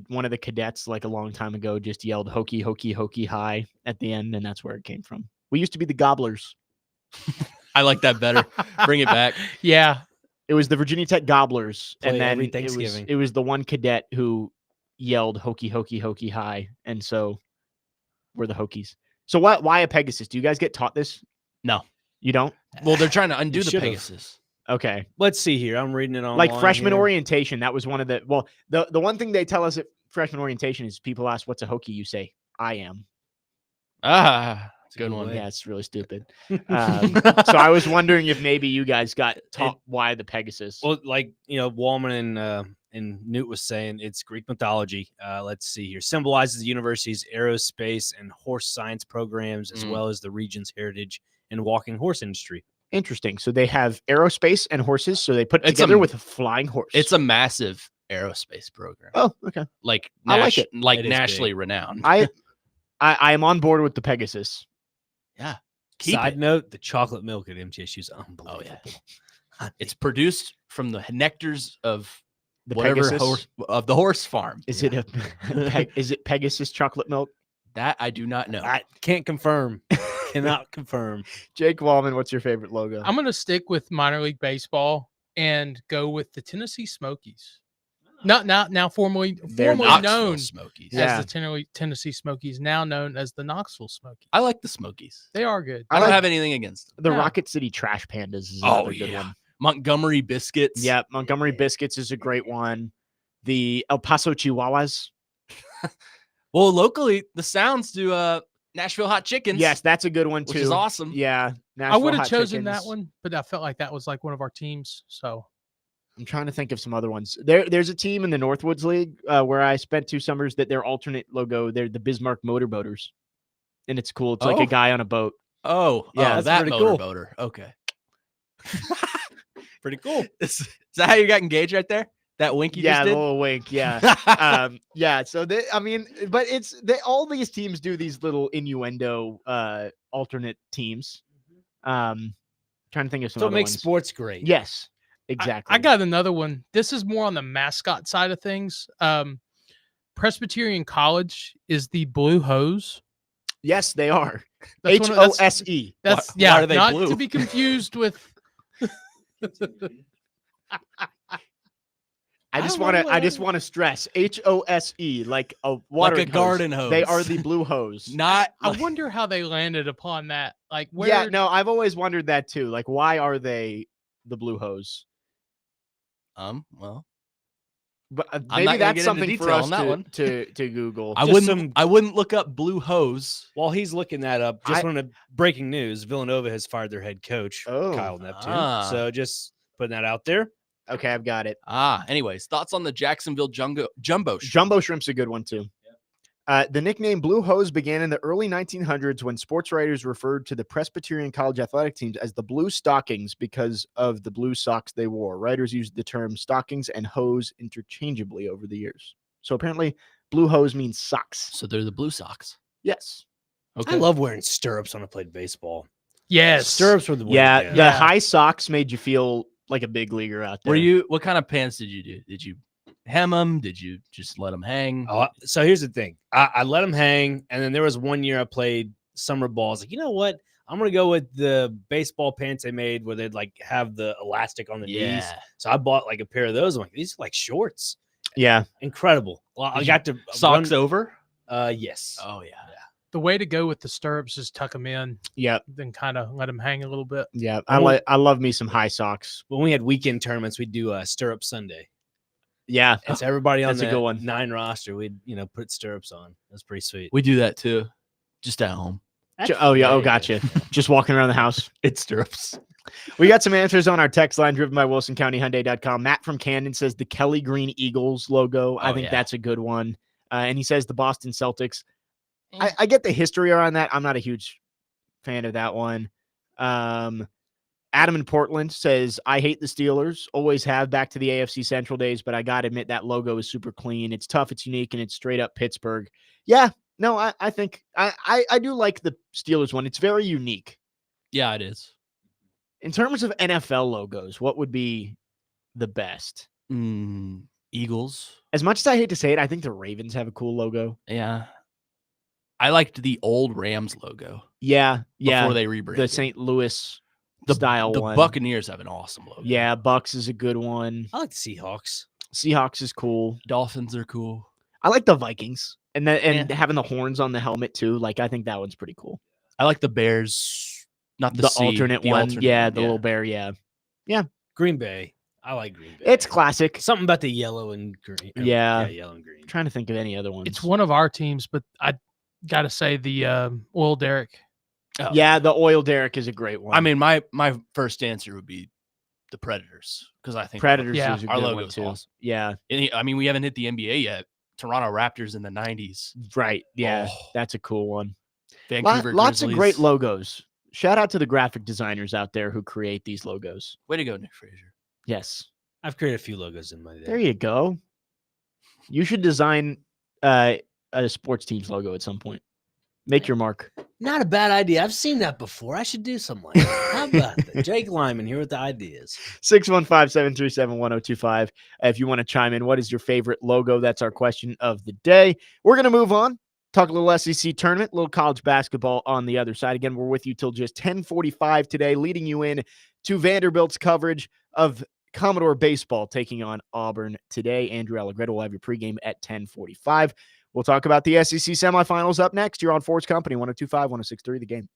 [SPEAKER 3] One of the cadets, like a long time ago, just yelled "hokey, hokey, hokey high" at the end, and that's where it came from. We used to be the Gobblers.
[SPEAKER 2] I like that better. Bring it back.
[SPEAKER 4] Yeah.
[SPEAKER 3] It was the Virginia Tech Gobblers,
[SPEAKER 1] Play
[SPEAKER 3] and then
[SPEAKER 1] every Thanksgiving.
[SPEAKER 3] it was the one cadet who yelled "hokey, hokey, hokey high," and so we're the Hokies. So why a Pegasus? Do you guys get taught this?
[SPEAKER 2] No.
[SPEAKER 3] You don't?
[SPEAKER 2] Well, they're trying to undo
[SPEAKER 1] You
[SPEAKER 2] the
[SPEAKER 1] should've.
[SPEAKER 2] Pegasus.
[SPEAKER 3] Okay.
[SPEAKER 1] Let's see here. I'm reading it online.
[SPEAKER 3] Like freshman
[SPEAKER 1] here.
[SPEAKER 3] orientation, that was one of the the one thing they tell us at freshman orientation is people ask what's a Hokie, you say, I am.
[SPEAKER 2] It's a good one.
[SPEAKER 3] Yeah, it's really stupid. So I was wondering if maybe you guys got taught why the Pegasus.
[SPEAKER 1] Well, like Wallman and Newt was saying, it's Greek mythology. Let's see here. Symbolizes the university's aerospace and horse science programs, as well as the region's heritage and walking horse industry.
[SPEAKER 3] Interesting. So they have aerospace and horses, so they put together with a flying horse.
[SPEAKER 2] It's a massive aerospace program.
[SPEAKER 3] Oh, okay.
[SPEAKER 2] Like
[SPEAKER 3] I like it.
[SPEAKER 2] Like
[SPEAKER 1] It is
[SPEAKER 2] nationally
[SPEAKER 1] big.
[SPEAKER 2] renowned.
[SPEAKER 3] I am on board with the Pegasus.
[SPEAKER 2] Yeah.
[SPEAKER 1] Side note, the chocolate milk at MTSU is unbelievable.
[SPEAKER 2] Oh, yeah. It's produced from the nectars of
[SPEAKER 3] The
[SPEAKER 2] whatever
[SPEAKER 3] Pegasus?
[SPEAKER 2] of the horse farm.
[SPEAKER 3] Is it is it Pegasus chocolate milk?
[SPEAKER 2] That I do not know.
[SPEAKER 1] I can't confirm. Cannot confirm.
[SPEAKER 3] Jake Wallman, what's your favorite logo?
[SPEAKER 4] I'm gonna stick with minor league baseball and go with the Tennessee Smokies. Not now formerly
[SPEAKER 3] They're
[SPEAKER 4] known
[SPEAKER 2] Knoxville Smokies.
[SPEAKER 3] Yeah.
[SPEAKER 4] as the Tennessee Smokies, now known as the Knoxville Smokies.
[SPEAKER 2] I like the Smokies.
[SPEAKER 4] They are good.
[SPEAKER 2] I don't
[SPEAKER 3] like
[SPEAKER 2] have anything against them.
[SPEAKER 3] the
[SPEAKER 4] Yeah.
[SPEAKER 3] Rocket City Trash Pandas is
[SPEAKER 2] Oh,
[SPEAKER 3] another good
[SPEAKER 2] yeah.
[SPEAKER 3] one.
[SPEAKER 2] Montgomery Biscuits.
[SPEAKER 3] Yeah, Montgomery Biscuits is a great one. The El Paso Chihuahuas.
[SPEAKER 2] Well, locally, the Sounds do Nashville Hot Chickens.
[SPEAKER 3] Yes, that's a good one too.
[SPEAKER 2] which is awesome.
[SPEAKER 3] Yeah,
[SPEAKER 4] I
[SPEAKER 3] Nashville
[SPEAKER 4] would have
[SPEAKER 3] Hot
[SPEAKER 4] chosen that
[SPEAKER 3] Chickens.
[SPEAKER 4] one, but I felt like that was like one of our teams. So
[SPEAKER 3] I'm trying to think of some other ones. There's a team in the Northwoods League where I spent 2 summers that their alternate logo, they're the Bismarck Motorboaters. And it's cool. It's like
[SPEAKER 2] Oh.
[SPEAKER 3] a guy on a boat.
[SPEAKER 2] Oh,
[SPEAKER 3] Yeah,
[SPEAKER 2] yeah,
[SPEAKER 1] that's
[SPEAKER 2] that
[SPEAKER 1] pretty cool.
[SPEAKER 2] motorboater. Okay.
[SPEAKER 1] Pretty cool.
[SPEAKER 2] Is that how you got engaged right there? That wink you
[SPEAKER 3] Yeah,
[SPEAKER 2] just
[SPEAKER 3] the
[SPEAKER 2] did?
[SPEAKER 3] little wink. Yeah. Yeah. So but all these teams do these little innuendo alternate teams. Trying to think of some
[SPEAKER 1] So it
[SPEAKER 3] other
[SPEAKER 1] makes
[SPEAKER 3] ones.
[SPEAKER 1] sports great.
[SPEAKER 3] Yes, exactly.
[SPEAKER 4] I got another one. This is more on the mascot side of things. Presbyterian College is the Blue Hose.
[SPEAKER 3] Yes, they are.
[SPEAKER 4] That's one of- that's-
[SPEAKER 3] HOSE.
[SPEAKER 4] That's
[SPEAKER 2] Why
[SPEAKER 4] yeah,
[SPEAKER 2] are they
[SPEAKER 4] not
[SPEAKER 2] blue?
[SPEAKER 4] to be confused with.
[SPEAKER 3] I just
[SPEAKER 1] don't know
[SPEAKER 3] want to stress HOSE, like a water
[SPEAKER 2] Like a garden hose.
[SPEAKER 3] They are the blue hose.
[SPEAKER 2] Not.
[SPEAKER 4] I wonder how they landed upon that. Like where?
[SPEAKER 3] Yeah, no, I've always wondered that too. Like, why are they the blue hose?
[SPEAKER 2] Well,
[SPEAKER 3] But
[SPEAKER 2] I'm
[SPEAKER 3] maybe
[SPEAKER 2] not gonna
[SPEAKER 3] that's
[SPEAKER 2] get into
[SPEAKER 3] something for
[SPEAKER 2] detail
[SPEAKER 3] us
[SPEAKER 2] on that one.
[SPEAKER 3] to Google.
[SPEAKER 2] I
[SPEAKER 1] Just
[SPEAKER 2] wouldn't look up blue hose.
[SPEAKER 1] While he's looking that up, just wanted breaking news: Villanova has fired their head coach,
[SPEAKER 3] Oh.
[SPEAKER 1] Kyle Neptune.
[SPEAKER 2] Ah.
[SPEAKER 1] So just putting that out there.
[SPEAKER 3] Okay, I've got it.
[SPEAKER 2] Anyways, thoughts on the Jacksonville Jumbo Shrimp?
[SPEAKER 3] Jumbo shrimp's a good one too. The nickname Blue Hose began in the early 1900s when sports writers referred to the Presbyterian College athletic teams as the Blue Stockings because of the blue socks they wore. Writers used the term stockings and hose interchangeably over the years. So apparently, Blue Hose means socks.
[SPEAKER 2] So they're the Blue Sox.
[SPEAKER 3] Yes.
[SPEAKER 2] Okay.
[SPEAKER 1] I love wearing stirrups when I played baseball.
[SPEAKER 4] Yes.
[SPEAKER 1] Stirrups were the way
[SPEAKER 3] Yeah,
[SPEAKER 1] to go.
[SPEAKER 3] the
[SPEAKER 4] Yeah.
[SPEAKER 3] high socks made you feel like a big leaguer out there.
[SPEAKER 2] Were you? What kind of pants did you do? Did you hem them? Did you just let them hang?
[SPEAKER 1] So here's the thing. I let them hang, and then there was one year I played summer ball. I was like, you know what? I'm gonna go with the baseball pants they made where they'd like have the elastic on the knees. So I bought like a pair of those. I'm like, these are like shorts.
[SPEAKER 3] Yeah.
[SPEAKER 1] Incredible. Well, I
[SPEAKER 2] Did
[SPEAKER 1] got to
[SPEAKER 2] Socks over?
[SPEAKER 1] Yes.
[SPEAKER 2] Oh yeah.
[SPEAKER 4] The way to go with the stirrups is tuck them in,
[SPEAKER 3] Yeah.
[SPEAKER 4] then kind of let them hang a little bit.
[SPEAKER 3] Yeah.
[SPEAKER 1] Oh.
[SPEAKER 3] I love me some high socks.
[SPEAKER 1] When we had weekend tournaments, we'd do a stirrup Sunday.
[SPEAKER 3] Yeah.
[SPEAKER 1] And so everybody on
[SPEAKER 3] That's a
[SPEAKER 1] the
[SPEAKER 3] good one.
[SPEAKER 1] 9 roster, we'd put stirrups on. That's pretty sweet.
[SPEAKER 2] We do that too, just at home.
[SPEAKER 3] Oh, yeah. Oh,
[SPEAKER 1] Very
[SPEAKER 3] gotcha.
[SPEAKER 1] good.
[SPEAKER 3] Just walking around the house.
[SPEAKER 2] It's stirrups.
[SPEAKER 3] We got some answers on our text line driven by WilsonCountyHyundai.com. Matt from Camden says the Kelly Green Eagles logo. I
[SPEAKER 2] Oh,
[SPEAKER 3] think
[SPEAKER 2] yeah.
[SPEAKER 3] that's a good one. And he says the Boston Celtics.
[SPEAKER 2] Eh.
[SPEAKER 3] I get the history around that. I'm not a huge fan of that one. Adam in Portland says, I hate the Steelers. Always have, back to the AFC Central days, but I got to admit that logo is super clean. It's tough, it's unique, and it's straight up Pittsburgh. Yeah, no, I think I do like the Steelers one. It's very unique.
[SPEAKER 2] Yeah, it is.
[SPEAKER 3] In terms of NFL logos, what would be the best?
[SPEAKER 2] Eagles.
[SPEAKER 3] As much as I hate to say it, I think the Ravens have a cool logo.
[SPEAKER 2] Yeah. I liked the old Rams logo
[SPEAKER 3] Yeah, yeah.
[SPEAKER 2] before they rebranded.
[SPEAKER 3] The St. Louis style
[SPEAKER 2] the
[SPEAKER 3] one.
[SPEAKER 2] Buccaneers have an awesome logo.
[SPEAKER 3] Yeah, Bucks is a good one.
[SPEAKER 1] I like the Seahawks.
[SPEAKER 3] Seahawks is cool.
[SPEAKER 2] Dolphins are cool.
[SPEAKER 3] I like the Vikings and having the horns on the helmet too. Like, I think that one's pretty cool.
[SPEAKER 2] I like the Bears, not the,
[SPEAKER 3] The
[SPEAKER 2] C,
[SPEAKER 3] alternate
[SPEAKER 2] the
[SPEAKER 3] one,
[SPEAKER 2] alternate
[SPEAKER 3] yeah,
[SPEAKER 2] one,
[SPEAKER 3] the little bear, yeah.
[SPEAKER 1] Green Bay. I like Green Bay.
[SPEAKER 3] It's classic.
[SPEAKER 1] Something about the yellow and green.
[SPEAKER 3] Yeah.
[SPEAKER 1] Yellow and green.
[SPEAKER 3] I'm trying to think of any other ones.
[SPEAKER 4] It's one of our teams, but I got to say the oil derrick.
[SPEAKER 2] Oh.
[SPEAKER 3] Yeah, the oil derrick is a great one.
[SPEAKER 2] I mean, my first answer would be the Predators because I think
[SPEAKER 3] Predators
[SPEAKER 4] Yeah.
[SPEAKER 3] is a
[SPEAKER 2] our
[SPEAKER 3] good
[SPEAKER 2] logo
[SPEAKER 3] one
[SPEAKER 2] is
[SPEAKER 3] too.
[SPEAKER 2] awesome.
[SPEAKER 3] Yeah,
[SPEAKER 2] I mean, we haven't hit the NBA yet. Toronto Raptors in the 90s.
[SPEAKER 3] right. Yeah,
[SPEAKER 2] Oh.
[SPEAKER 3] that's a cool one.
[SPEAKER 2] Vancouver
[SPEAKER 3] Lots of
[SPEAKER 2] Grizzlies.
[SPEAKER 3] great logos. Shout out to the graphic designers out there who create these logos.
[SPEAKER 2] Way to go, Nick Frazier.
[SPEAKER 3] Yes.
[SPEAKER 1] I've created a few logos in my day.
[SPEAKER 3] There you go. You should design a sports team's logo at some point. Make your mark.
[SPEAKER 1] Not a bad idea. I've seen that before. I should do something like that. How about that? Jake Lyman here with the ideas.
[SPEAKER 3] 615-737-1025. If you want to chime in, what is your favorite logo? That's our question of the day. We're going to move on. Talk a little SEC tournament, a little college basketball on the other side. Again, we're with you till just 10:45 today, leading you in to Vanderbilt's coverage of Commodore baseball taking on Auburn today. Andrew Allegretto will have your pregame at 10:45. We'll talk about the SEC semifinals up next. You're on 4's Company, 102.5, 106.3 The Game.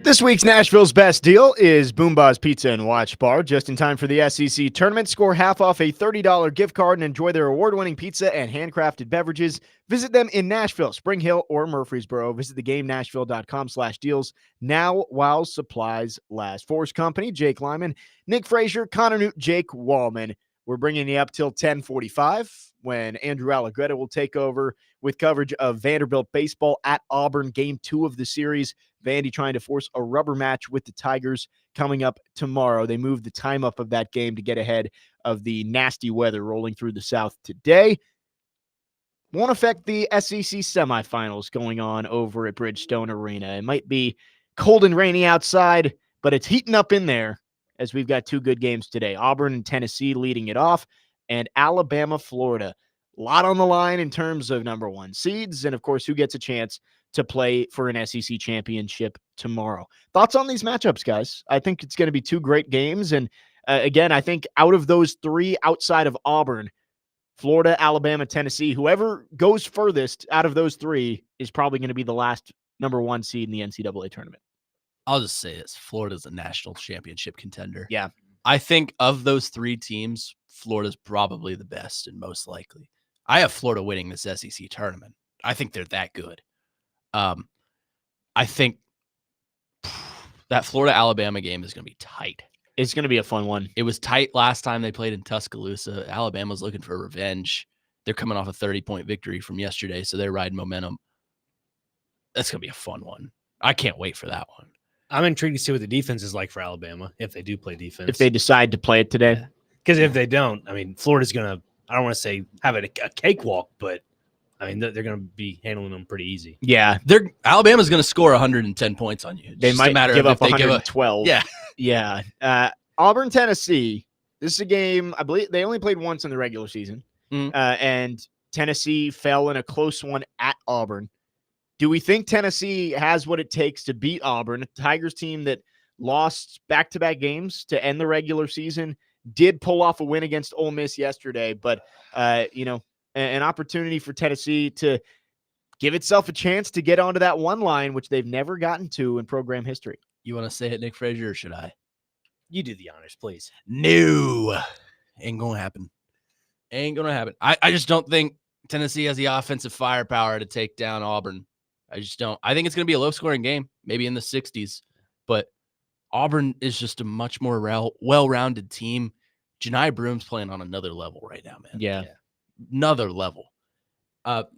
[SPEAKER 3] This week's Nashville's Best Deal is Boomba's Pizza and Watch Bar. Just in time for the SEC tournament, score half off a $30 gift card and enjoy their award-winning pizza and handcrafted beverages. Visit them in Nashville, Spring Hill, or Murfreesboro. Visit theGameNashville.com/deals now while supplies last. 4's Company, Jake Lyman, Nick Frazier, Connor Newt, Jake Wallman. We're bringing you up till 10:45 when Andrew Allegretta will take over with coverage of Vanderbilt baseball at Auburn, game 2 of the series. Vandy trying to force a rubber match with the Tigers coming up tomorrow. They moved the time up of that game to get ahead of the nasty weather rolling through the South today. Won't affect the SEC semifinals going on over at Bridgestone Arena. It might be cold and rainy outside, but it's heating up in there as we've got 2 good games today. Auburn and Tennessee leading it off, and Alabama, Florida. A lot on the line in terms of number 1 seeds, and of course, who gets a chance to play for an SEC championship tomorrow. Thoughts on these matchups, guys? I think it's going to be 2 great games, and again, I think out of those 3 outside of Auburn, Florida, Alabama, Tennessee, whoever goes furthest out of those 3 is probably going to be the last number 1 seed in the NCAA tournament.
[SPEAKER 2] I'll just say this. Florida's a national championship contender.
[SPEAKER 3] Yeah.
[SPEAKER 2] I think of those 3 teams, Florida's probably the best and most likely. I have Florida winning this SEC tournament. I think they're that good. I think that Florida-Alabama game is going to be tight.
[SPEAKER 3] It's going to be a fun one.
[SPEAKER 2] It was tight last time they played in Tuscaloosa. Alabama's looking for revenge. They're coming off a 30-point victory from yesterday, so they're riding momentum. That's going to be a fun one. I can't wait for that one.
[SPEAKER 1] I'm intrigued to see what the defense is like for Alabama if they do play defense.
[SPEAKER 3] If they decide to play it today.
[SPEAKER 1] Because if they don't, I mean, Florida's going to, I don't want to say have it a cakewalk, but I mean, they're going to be handling them pretty easy.
[SPEAKER 3] Yeah.
[SPEAKER 2] Alabama's going to score 110 points on you.
[SPEAKER 3] They might give up 112.
[SPEAKER 2] Yeah.
[SPEAKER 3] Yeah. Auburn, Tennessee. This is a game, I believe they only played once in the regular season. And Tennessee fell in a close one at Auburn. Do we think Tennessee has what it takes to beat Auburn, a Tigers team that lost back-to-back games to end the regular season, did pull off a win against Ole Miss yesterday, but, an opportunity for Tennessee to give itself a chance to get onto that 1 line, which they've never gotten to in program history.
[SPEAKER 2] You want to say it, Nick Frazier, or should I?
[SPEAKER 1] You do the honors, please.
[SPEAKER 2] No. Ain't going to happen. Ain't going to happen. I just don't think Tennessee has the offensive firepower to take down Auburn. I just don't. I think it's going to be a low-scoring game, maybe in the 60s. But Auburn is just a much more well-rounded team. Janai Broom's playing on another level right now, man.
[SPEAKER 3] Yeah.
[SPEAKER 2] Another level.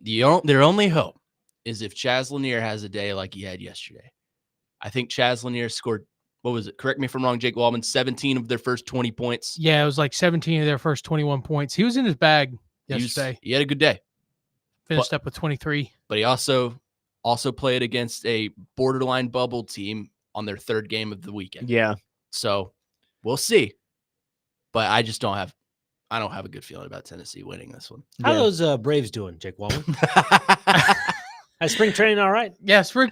[SPEAKER 2] Their only hope is if Chaz Lanier has a day like he had yesterday. I think Chaz Lanier scored, what was it? Correct me if I'm wrong, Jake Wallman, 17 of their first 20 points.
[SPEAKER 4] Yeah, it was like 17 of their first 21 points. He was in his bag yesterday.
[SPEAKER 2] He had a good day.
[SPEAKER 4] Finished up with 23.
[SPEAKER 2] But he also played against a borderline bubble team on their 3rd game of the weekend.
[SPEAKER 3] Yeah.
[SPEAKER 2] So we'll see. But I just don't have a good feeling about Tennessee winning this one.
[SPEAKER 1] How are those Braves doing, Jake Wallman? Is spring training all right?
[SPEAKER 4] Yeah, spring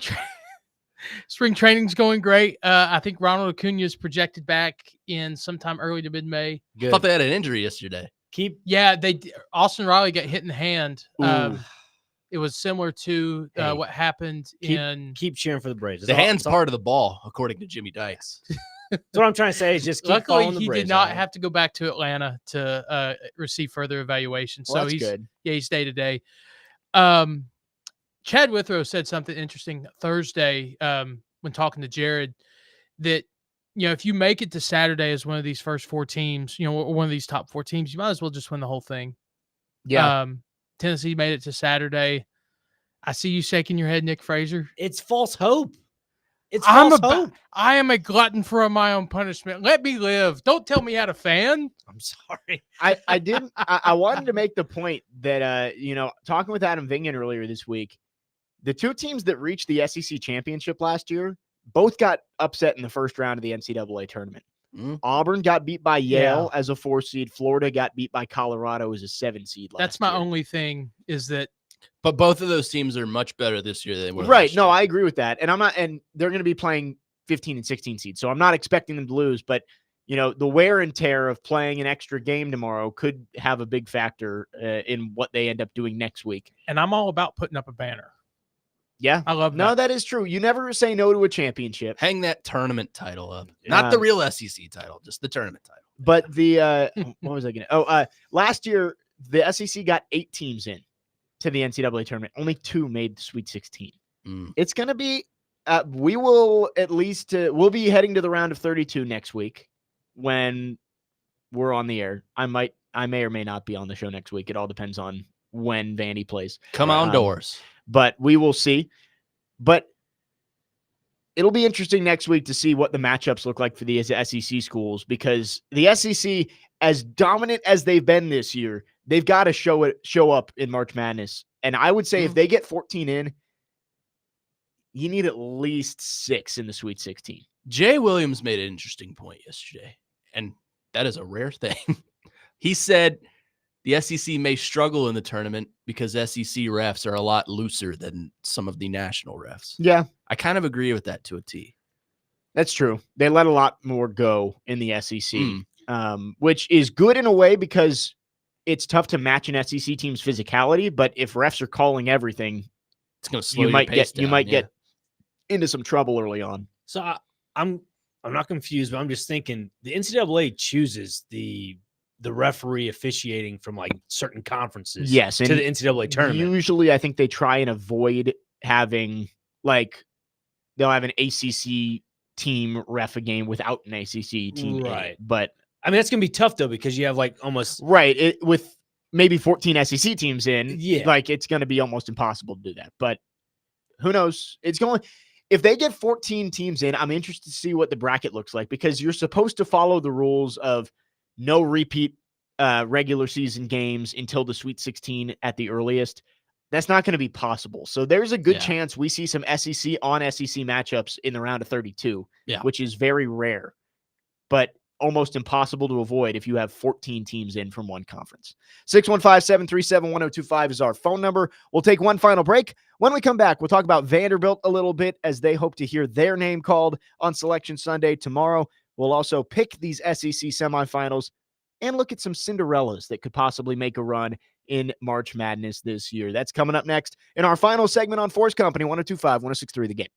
[SPEAKER 4] training's going great. I think Ronald Acuna is projected back in sometime early to mid-May.
[SPEAKER 2] I thought they had an injury yesterday.
[SPEAKER 4] Austin Riley got hit in the hand. It was similar to what happened
[SPEAKER 1] keep cheering for the Braves.
[SPEAKER 2] The hand's part of the ball, according to Jimmy Dykes.
[SPEAKER 1] That's what I'm trying to say is just keep
[SPEAKER 4] luckily
[SPEAKER 1] following the
[SPEAKER 4] he
[SPEAKER 1] Braves.
[SPEAKER 4] did not have to go back to Atlanta to receive further evaluation.
[SPEAKER 3] Well,
[SPEAKER 4] so
[SPEAKER 3] that's good.
[SPEAKER 4] Yeah, he's day to day. Chad Withrow said something interesting Thursday when talking to Jared that, if you make it to Saturday as one of these first 4 teams, or one of these top 4 teams, you might as well just win the whole thing.
[SPEAKER 3] Yeah.
[SPEAKER 4] Tennessee made it to Saturday. I see you shaking your head, Nick Frazier.
[SPEAKER 1] It's false hope. It's false hope.
[SPEAKER 4] I am a glutton for my own punishment. Let me live. Don't tell me how to fan.
[SPEAKER 1] I'm sorry.
[SPEAKER 3] I didn't. I wanted to make the point that, talking with Adam Vingan earlier this week, the 2 teams that reached the SEC championship last year both got upset in the first round of the NCAA tournament. Auburn got beat by Yale as a 4 seed. Florida got beat by Colorado as a 7 seed.
[SPEAKER 4] That's my only thing is that.
[SPEAKER 2] But both of those teams are much better this year than they were.
[SPEAKER 3] Right. No, I agree with that. And they're going to be playing 15 and 16 seeds. So I'm not expecting them to lose, but the wear and tear of playing an extra game tomorrow could have a big factor in what they end up doing next week.
[SPEAKER 4] And I'm all about putting up a banner.
[SPEAKER 3] Yeah.
[SPEAKER 4] I love
[SPEAKER 3] No,
[SPEAKER 4] that.
[SPEAKER 3] that is true. You never say no to a championship.
[SPEAKER 2] Hang that tournament title up. Not the real SEC title, just the tournament title.
[SPEAKER 3] But the what was I going to? Last year the SEC got 8 teams in to the NCAA tournament. Only 2 made the Sweet 16. It's going to be we will at least we'll be heading to the round of 32 next week when we're on the air. I may or may not be on the show next week. It all depends on when Vandy plays.
[SPEAKER 2] Come on doors.
[SPEAKER 3] But we will see. But it'll be interesting next week to see what the matchups look like for the SEC schools, because the SEC, as dominant as they've been this year, they've got to show up in March Madness. And I would say if they get 14 in, you need at least 6 in the Sweet 16.
[SPEAKER 2] Jay Williams made an interesting point yesterday, and that is a rare thing. He said the SEC may struggle in the tournament because SEC refs are a lot looser than some of the national refs.
[SPEAKER 3] Yeah.
[SPEAKER 2] I kind of agree with that to a T.
[SPEAKER 3] That's true. They let a lot more go in the SEC, which is good in a way because it's tough to match an SEC team's physicality. But if refs are calling everything,
[SPEAKER 2] it's going to slow your pace down.
[SPEAKER 3] You might get into some trouble early on.
[SPEAKER 1] So I'm not confused, but I'm just thinking the NCAA chooses the referee officiating from like certain conferences.
[SPEAKER 3] Yes,
[SPEAKER 1] to the NCAA tournament.
[SPEAKER 3] Usually, I think they try and avoid having they'll have an ACC team ref a game without an ACC team,
[SPEAKER 1] right?
[SPEAKER 3] But
[SPEAKER 1] I mean, that's gonna be tough though because you have like almost
[SPEAKER 3] with maybe 14 SEC teams in.
[SPEAKER 1] Yeah,
[SPEAKER 3] it's going to be almost impossible to do that. But who knows? If they get 14 teams in, I'm interested to see what the bracket looks like, because you're supposed to follow the rules of no repeat regular season games until the Sweet 16 at the earliest. That's not going to be possible. So there's a good chance we see some SEC on SEC matchups in the round of 32, which is very rare, but almost impossible to avoid if you have 14 teams in from one conference. 615-737-1025 is our phone number. We'll take one final break. When we come back, we'll talk about Vanderbilt a little bit as they hope to hear their name called on Selection Sunday tomorrow. We'll also pick these SEC semifinals and look at some Cinderellas that could possibly make a run in March Madness this year. That's coming up next in our final segment on 4's Company, 102.5, 106.3 The Game.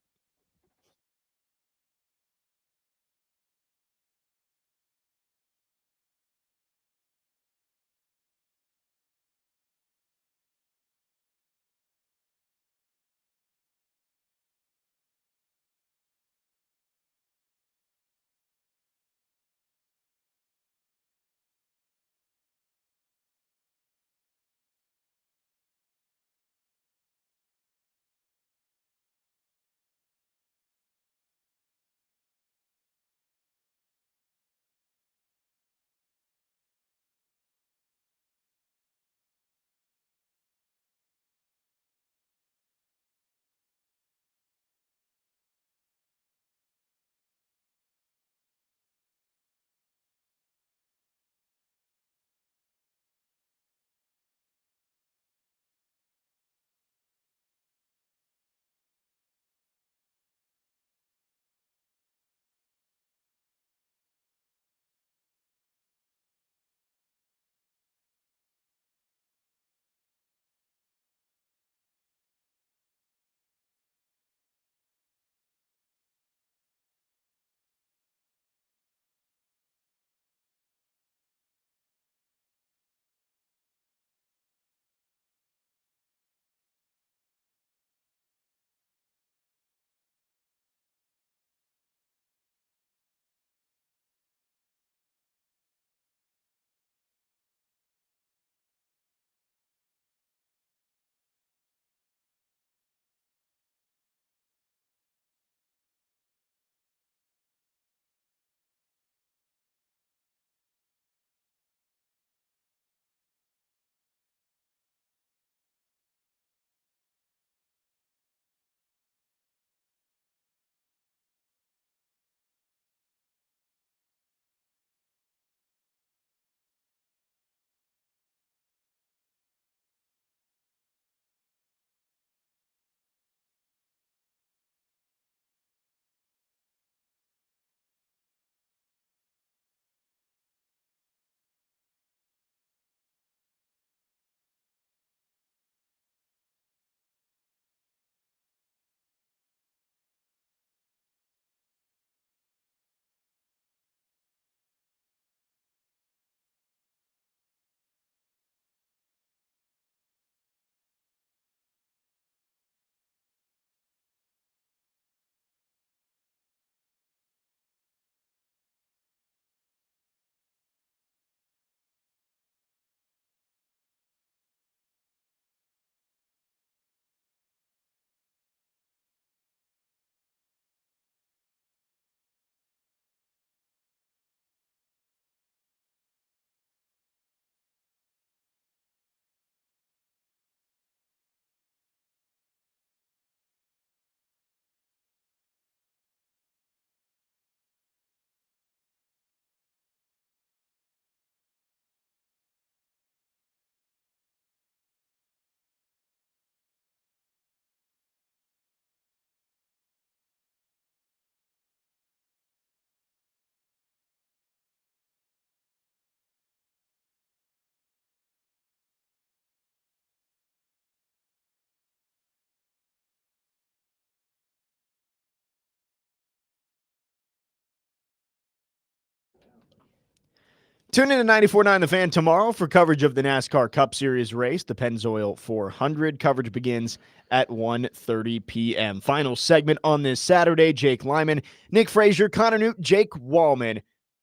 [SPEAKER 3] Tune in to 94.9 The Fan tomorrow for coverage of the NASCAR Cup Series race, the Pennzoil 400. Coverage begins at 1:30 p.m. Final segment on this Saturday. Jake Lyman, Nick Frazier, Connor Newt, Jake Wallman,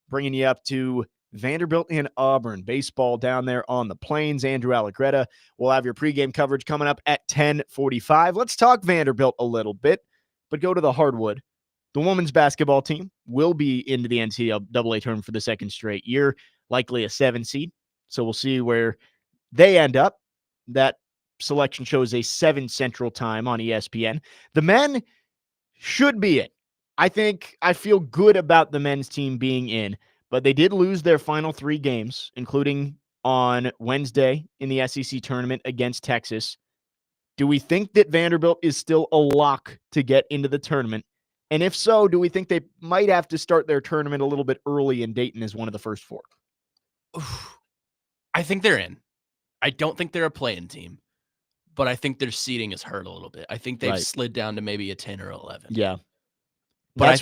[SPEAKER 3] bringing you up to Vanderbilt and Auburn. Baseball down there on the Plains. Andrew Allegretta will have your pregame coverage coming up at 10:45. Let's talk Vanderbilt a little bit, but go to the hardwood. The women's basketball team will be into the NCAA tournament for the second straight year, likely a 7 seed. So we'll see where they end up. That selection shows a 7 Central Time on ESPN. The men should be in. I feel good about the men's team being in, but they did lose their final 3 games, including on Wednesday in the SEC tournament against Texas. Do we think that Vanderbilt is still a lock to get into the tournament? And if so, do we think they might have to start their tournament a little bit early in Dayton as one of the first 4?
[SPEAKER 2] I think they're in. I don't think they're a play-in team, but I think their seeding is hurt a little bit. I think they've slid down to maybe a 10 or 11.
[SPEAKER 3] Yeah.
[SPEAKER 2] But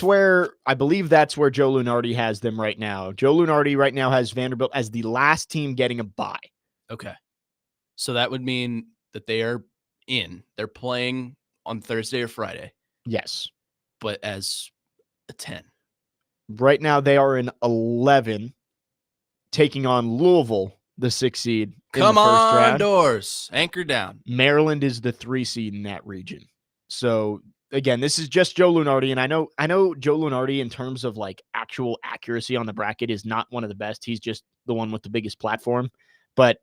[SPEAKER 3] I believe that's where Joe Lunardi has them right now. Joe Lunardi right now has Vanderbilt as the last team getting a bye.
[SPEAKER 2] Okay. So that would mean that they are in. They're playing on Thursday or Friday.
[SPEAKER 3] Yes.
[SPEAKER 2] But as a 10.
[SPEAKER 3] Right now they are in 11, taking on Louisville, the 6 seed.
[SPEAKER 2] Come
[SPEAKER 3] in the first
[SPEAKER 2] on,
[SPEAKER 3] round.
[SPEAKER 2] Doors. Anchor down.
[SPEAKER 3] Maryland is the 3 seed in that region. So again, this is just Joe Lunardi, and I know Joe Lunardi in terms of like actual accuracy on the bracket is not one of the best. He's just the one with the biggest platform, but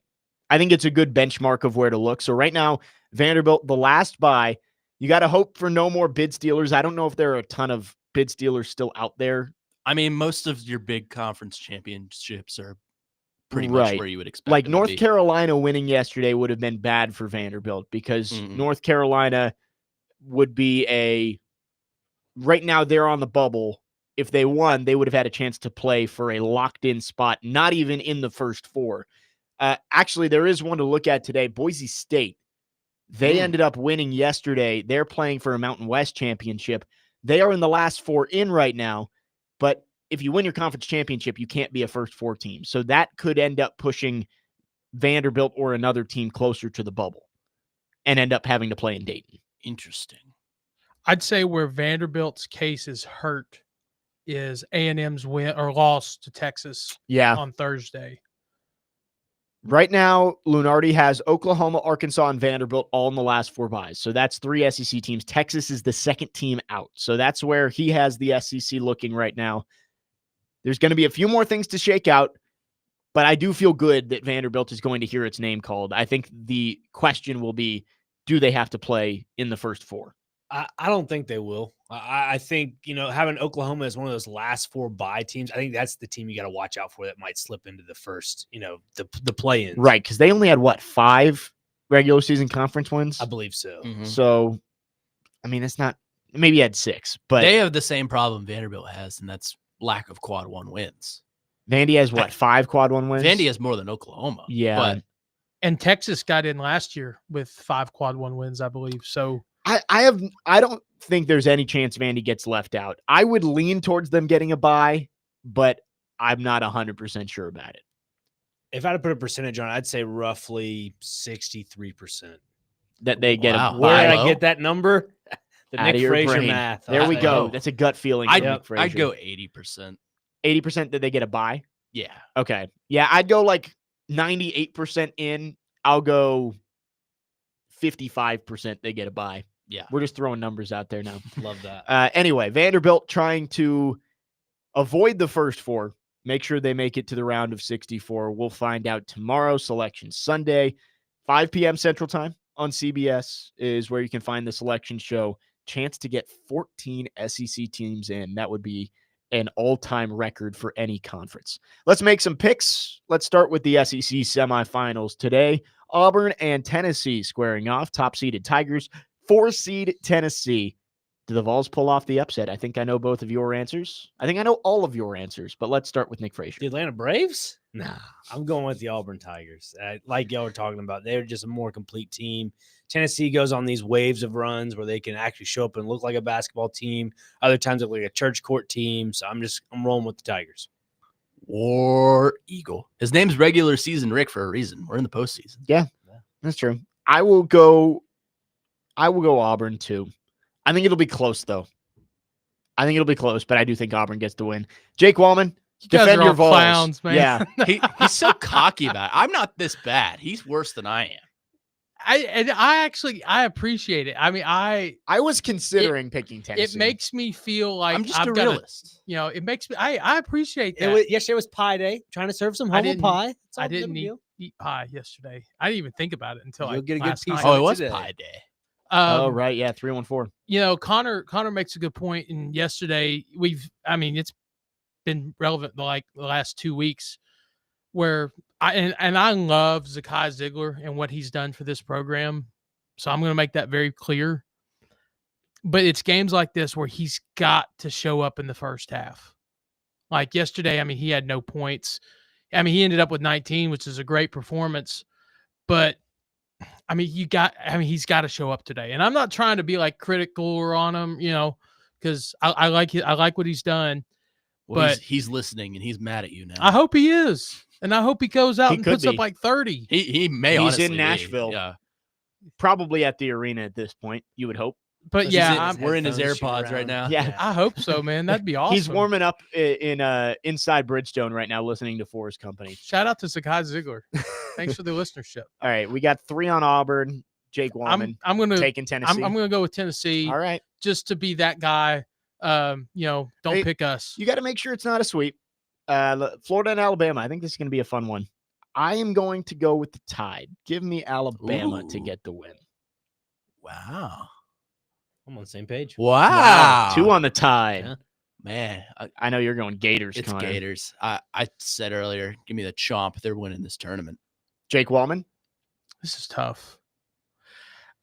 [SPEAKER 3] I think it's a good benchmark of where to look. So right now, Vanderbilt, the last bye, you got to hope for no more bid stealers. I don't know if there are a ton of bid stealers still out there.
[SPEAKER 2] I mean, most of your big conference championships are pretty much where you would expect.
[SPEAKER 3] Like
[SPEAKER 2] them
[SPEAKER 3] North
[SPEAKER 2] to be.
[SPEAKER 3] Carolina winning yesterday would have been bad for Vanderbilt because North Carolina would be right now they're on the bubble. If they won, they would have had a chance to play for a locked-in spot, not even in the first 4. Actually, there is one to look at today. Boise State. They ended up winning yesterday. They're playing for a Mountain West championship. They are in the last 4 in right now, but if you win your conference championship, you can't be a first 4 team. So that could end up pushing Vanderbilt or another team closer to the bubble and end up having to play in Dayton.
[SPEAKER 2] Interesting.
[SPEAKER 4] I'd say where Vanderbilt's case is hurt is A&M's win or loss to Texas on Thursday.
[SPEAKER 3] Right now, Lunardi has Oklahoma, Arkansas, and Vanderbilt all in the last 4 byes. So that's 3 SEC teams. Texas is the second team out. So that's where he has the SEC looking right now. There's going to be a few more things to shake out, but I do feel good that Vanderbilt is going to hear its name called. I think the question will be, do they have to play in the first 4?
[SPEAKER 1] I don't think they will. I think, having Oklahoma as one of those last 4 bye teams, I think that's the team you got to watch out for that might slip into the first, the play-in.
[SPEAKER 3] Right, because they only had, 5 regular season conference wins?
[SPEAKER 1] I believe so.
[SPEAKER 2] Mm-hmm.
[SPEAKER 3] So, I mean, it's not – maybe had 6, but –
[SPEAKER 2] they have the same problem Vanderbilt has, and that's lack of quad 1 wins.
[SPEAKER 3] Vandy has, 5 quad 1 wins?
[SPEAKER 2] Vandy has more than Oklahoma.
[SPEAKER 3] Yeah.
[SPEAKER 4] And Texas got in last year with 5 quad 1 wins, I believe. So –
[SPEAKER 3] I don't think there's any chance Vandy gets left out. I would lean towards them getting a bye, but I'm not 100% sure about it.
[SPEAKER 1] If I had to put a percentage on it, I'd say roughly 63%.
[SPEAKER 3] That they get a bye.
[SPEAKER 1] Where did I get that number? The
[SPEAKER 3] Out of
[SPEAKER 1] Nick
[SPEAKER 3] your
[SPEAKER 1] Frazier
[SPEAKER 3] brain.
[SPEAKER 1] math.
[SPEAKER 3] There we go. That's a gut feeling.
[SPEAKER 2] I'd
[SPEAKER 3] Nick Frazier.
[SPEAKER 2] go 80%.
[SPEAKER 3] 80% that they get a bye?
[SPEAKER 2] Yeah.
[SPEAKER 3] Okay. Yeah, I'd go like 98% in. I'll go 55% they get a bye.
[SPEAKER 2] Yeah.
[SPEAKER 3] We're just throwing numbers out there now.
[SPEAKER 1] Love that.
[SPEAKER 3] Anyway, Vanderbilt trying to avoid the first 4. Make sure they make it to the round of 64. We'll find out tomorrow. Selection Sunday, 5 p.m. Central Time on CBS is where you can find the selection show. Chance to get 14 SEC teams in. That would be an all-time record for any conference. Let's make some picks. Let's start with the SEC semifinals today. Auburn and Tennessee squaring off. Top-seeded Tigers, 4-seed Tennessee. Do the Vols pull off the upset? I think I know both of your answers. I think I know all of your answers, but let's start with Nick Frazier.
[SPEAKER 1] The Atlanta Braves? Nah, I'm going with the Auburn Tigers. Like y'all were talking about, they're just a more complete team. Tennessee goes on these waves of runs where they can actually show up and look like a basketball team. Other times they look like a church court team. So I'm rolling with the Tigers.
[SPEAKER 2] War Eagle. His name's regular season Rick for a reason. We're in the postseason.
[SPEAKER 3] Yeah, that's true. I will go Auburn too. I think it'll be close though. I think it'll be close, but I do think Auburn gets the win. Jake Wallman,
[SPEAKER 4] You guys
[SPEAKER 3] defend
[SPEAKER 4] are
[SPEAKER 3] your
[SPEAKER 4] all
[SPEAKER 3] Vols.
[SPEAKER 4] clowns, man.
[SPEAKER 3] Yeah,
[SPEAKER 2] He's so cocky about it. I'm not this bad. He's worse than I am.
[SPEAKER 4] I appreciate it. I mean,
[SPEAKER 3] I was considering picking Tennessee.
[SPEAKER 4] it makes me feel like
[SPEAKER 2] I'm just
[SPEAKER 4] I've
[SPEAKER 2] a
[SPEAKER 4] got
[SPEAKER 2] realist.
[SPEAKER 4] it makes me. I appreciate that.
[SPEAKER 1] Yesterday was pie day. Trying to serve some
[SPEAKER 4] I
[SPEAKER 1] humble
[SPEAKER 4] didn't-
[SPEAKER 1] pie. It's all
[SPEAKER 4] I
[SPEAKER 1] good
[SPEAKER 4] didn't
[SPEAKER 1] deal.
[SPEAKER 4] eat pie yesterday. I didn't even think about it until
[SPEAKER 1] You'll
[SPEAKER 4] like
[SPEAKER 1] get a good
[SPEAKER 4] last
[SPEAKER 1] piece
[SPEAKER 4] night.
[SPEAKER 1] of
[SPEAKER 2] Oh, it was
[SPEAKER 1] today.
[SPEAKER 2] Pie Day.
[SPEAKER 3] Oh, right. Yeah, 3-1-4.
[SPEAKER 4] Connor makes a good point. And yesterday it's been relevant the last 2 weeks where I love Zakai Ziegler and what he's done for this program. So I'm going to make that very clear. But it's games like this where he's got to show up in the first half. Like yesterday, he had no points. He ended up with 19, which is a great performance. But he's got to show up today. And I'm not trying to be like critical or on him, because I like what he's done.
[SPEAKER 2] Well,
[SPEAKER 4] But
[SPEAKER 2] he's listening and he's mad at you now.
[SPEAKER 4] I hope he is. And I hope he goes out
[SPEAKER 3] He
[SPEAKER 4] and
[SPEAKER 3] could
[SPEAKER 4] puts up
[SPEAKER 3] be.
[SPEAKER 4] like 30.
[SPEAKER 2] He may
[SPEAKER 3] He's
[SPEAKER 2] honestly
[SPEAKER 3] in
[SPEAKER 2] be.
[SPEAKER 3] Nashville.
[SPEAKER 2] Yeah.
[SPEAKER 3] Probably at the arena at this point, you would hope.
[SPEAKER 4] But yeah,
[SPEAKER 2] We're in his
[SPEAKER 1] headphones, shoot
[SPEAKER 2] AirPods right
[SPEAKER 1] around.
[SPEAKER 2] now.
[SPEAKER 3] Yeah.
[SPEAKER 4] I hope so, man. That'd be awesome.
[SPEAKER 3] He's warming up in inside Bridgestone right now, listening to 4's company.
[SPEAKER 4] Shout out to Zakai Ziegler. Thanks for the listenership.
[SPEAKER 3] All right, we got 3 on Auburn. Jake Wallman
[SPEAKER 4] I'm gonna
[SPEAKER 3] taking Tennessee.
[SPEAKER 4] I'm gonna go with Tennessee
[SPEAKER 3] All right,
[SPEAKER 4] just to be that guy. Don't
[SPEAKER 3] Hey,
[SPEAKER 4] pick us.
[SPEAKER 3] you got to make sure it's not a sweep. Florida and Alabama. I think this is going to be a fun one. I am going to go with the Tide. Give me Alabama to
[SPEAKER 2] Ooh.
[SPEAKER 3] get the win.
[SPEAKER 2] Wow.
[SPEAKER 1] I'm on the same page.
[SPEAKER 2] Wow.
[SPEAKER 3] 2 on the Tide.
[SPEAKER 1] Yeah.
[SPEAKER 2] Man,
[SPEAKER 3] I know you're going Gators.
[SPEAKER 2] it's
[SPEAKER 3] Connor.
[SPEAKER 2] Gators. I said earlier, give me the chomp. They're winning this tournament.
[SPEAKER 3] Jake Wallman.
[SPEAKER 4] This is tough.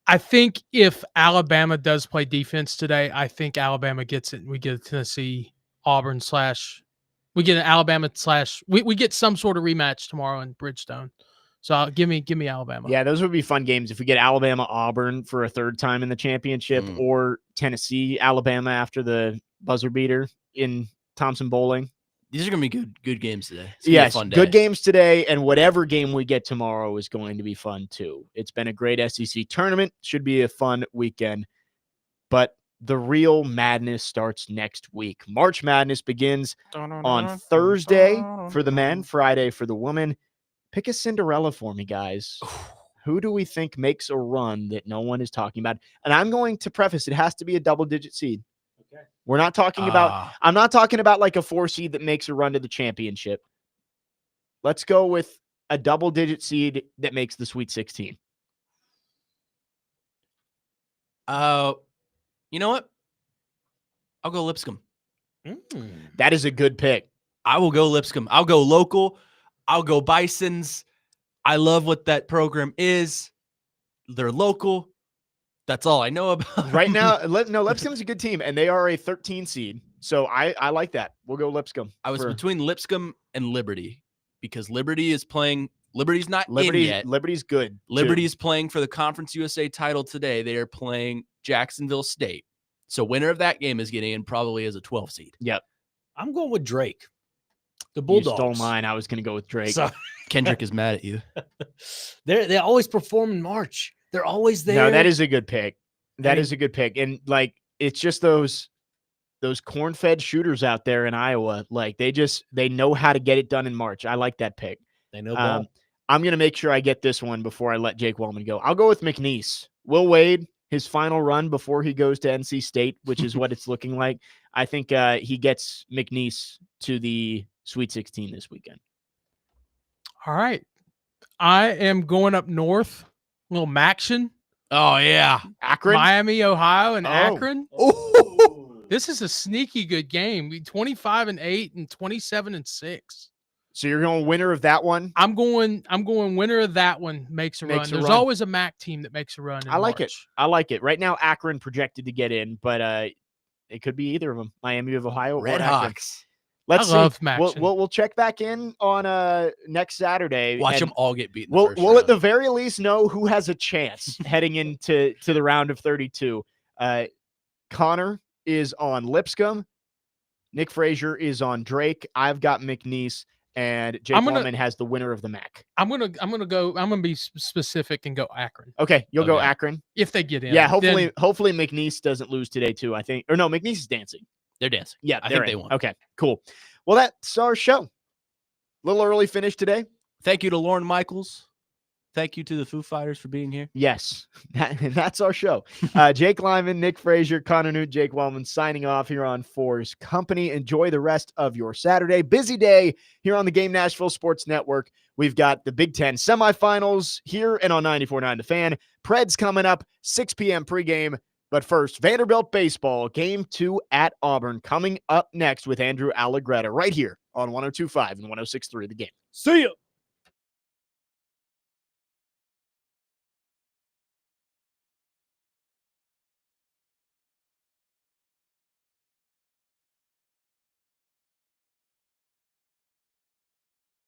[SPEAKER 4] I think if Alabama does play defense today, I think Alabama gets it. And we get a Tennessee, Auburn / we get an Alabama / we get some sort of rematch tomorrow in Bridgestone. So give me Alabama.
[SPEAKER 3] Yeah, those would be fun games if we get Alabama Auburn for a 3rd time in the championship, or Tennessee Alabama after the buzzer beater in Thompson Bowling.
[SPEAKER 2] These are going to be good games today. It's gonna be a
[SPEAKER 3] Yes,
[SPEAKER 2] fun day.
[SPEAKER 3] good games today, and whatever game we get tomorrow is going to be fun too. It's been a great SEC tournament. Should be a fun weekend, but the real madness starts next week. March Madness begins on Thursday for the men, Friday for the women. Pick a Cinderella for me, guys. Who do we think makes a run that no one is talking about? And I'm going to preface, it has to be a double-digit seed.
[SPEAKER 1] Okay.
[SPEAKER 3] We're not talking about, I'm not talking about like a 4 seed that makes a run to the championship. Let's go with a double-digit seed that makes the Sweet 16.
[SPEAKER 2] You know what? I'll go Lipscomb.
[SPEAKER 3] That is a good pick.
[SPEAKER 2] I will go Lipscomb. I'll go local. I'll go Bisons. I love what that program is. They're local. That's all I know about.
[SPEAKER 3] Right now, Lipscomb's a good team, and they are a 13 seed. So I like that. We'll go Lipscomb.
[SPEAKER 2] I was between Lipscomb and Liberty because Liberty is playing. Liberty's not in yet.
[SPEAKER 3] Liberty's good.
[SPEAKER 2] Liberty is playing for the Conference USA title today. They are playing Jacksonville State. So winner of that game is getting in probably as a 12 seed.
[SPEAKER 3] Yep.
[SPEAKER 1] I'm going with Drake. The
[SPEAKER 3] You
[SPEAKER 1] Bulldogs.
[SPEAKER 3] stole mine. I was going to go with Drake.
[SPEAKER 1] So,
[SPEAKER 2] Kendrick is mad at you.
[SPEAKER 1] they always perform in March. They're always there.
[SPEAKER 3] No, that is a good pick. That
[SPEAKER 1] mean-
[SPEAKER 3] is a good pick. And like, it's just those corn-fed shooters out there in Iowa. Like they know how to get it done in March. I like that pick.
[SPEAKER 1] They know ball.
[SPEAKER 3] I'm going to make sure I get this one before I let Jake Wallman go. I'll go with McNeese. Will Wade, his final run before he goes to NC State, which is what it's looking like. I think he gets McNeese to the Sweet 16 this weekend.
[SPEAKER 4] All right. I am going up north, a little Maction,
[SPEAKER 2] Oh, yeah.
[SPEAKER 3] Akron?
[SPEAKER 4] Miami, Ohio, and
[SPEAKER 3] Oh.
[SPEAKER 4] Akron.
[SPEAKER 3] Ooh.
[SPEAKER 4] This is a sneaky good game. 25-8 and 27-6.
[SPEAKER 3] So you're going winner of that one?
[SPEAKER 4] I'm going winner of that one makes a
[SPEAKER 3] Makes
[SPEAKER 4] run.
[SPEAKER 3] a
[SPEAKER 4] There's
[SPEAKER 3] run.
[SPEAKER 4] always a MAC team that makes a run. In
[SPEAKER 3] I like it.
[SPEAKER 4] March.
[SPEAKER 3] I like it. Right now, Akron projected to get in, but it could be either of them. Miami of Ohio or
[SPEAKER 2] Red
[SPEAKER 3] Akron.
[SPEAKER 2] Hawks.
[SPEAKER 3] Let's
[SPEAKER 4] I love
[SPEAKER 3] see.
[SPEAKER 4] Maction.
[SPEAKER 3] We'll check back in on next Saturday.
[SPEAKER 2] Watch
[SPEAKER 3] and
[SPEAKER 2] them all get beaten.
[SPEAKER 3] We'll at the very least know who has a chance heading into the round of 32. Connor is on Lipscomb. Nick Frazier is on Drake. I've got McNeese, and Jake Wallman has the winner of the MAC.
[SPEAKER 4] I'm gonna be specific and go Akron.
[SPEAKER 3] Okay, you'll go Akron
[SPEAKER 4] if they get in.
[SPEAKER 3] Yeah, hopefully McNeese doesn't lose today too. I think, or no, McNeese is dancing.
[SPEAKER 2] They're dancing.
[SPEAKER 3] Yeah,
[SPEAKER 2] I think they won.
[SPEAKER 3] Okay, cool. Well, that's our show. A little early finish today.
[SPEAKER 2] Thank you to Lauren Michaels. Thank you to the Foo Fighters for being here.
[SPEAKER 3] Yes, that's our show. Jake Lyman, Nick Frazier, Connor Newt, Jake Wellman signing off here on 4's Company. Enjoy the rest of your Saturday. Busy day here on the Game Nashville Sports Network. We've got the Big Ten semifinals here and on 94.9 The Fan. Preds coming up, 6 p.m. pregame. But first, Vanderbilt baseball, Game 2 at Auburn, coming up next with Andrew Allegretta right here on 102.5 and 106.3 The Game.
[SPEAKER 1] See ya.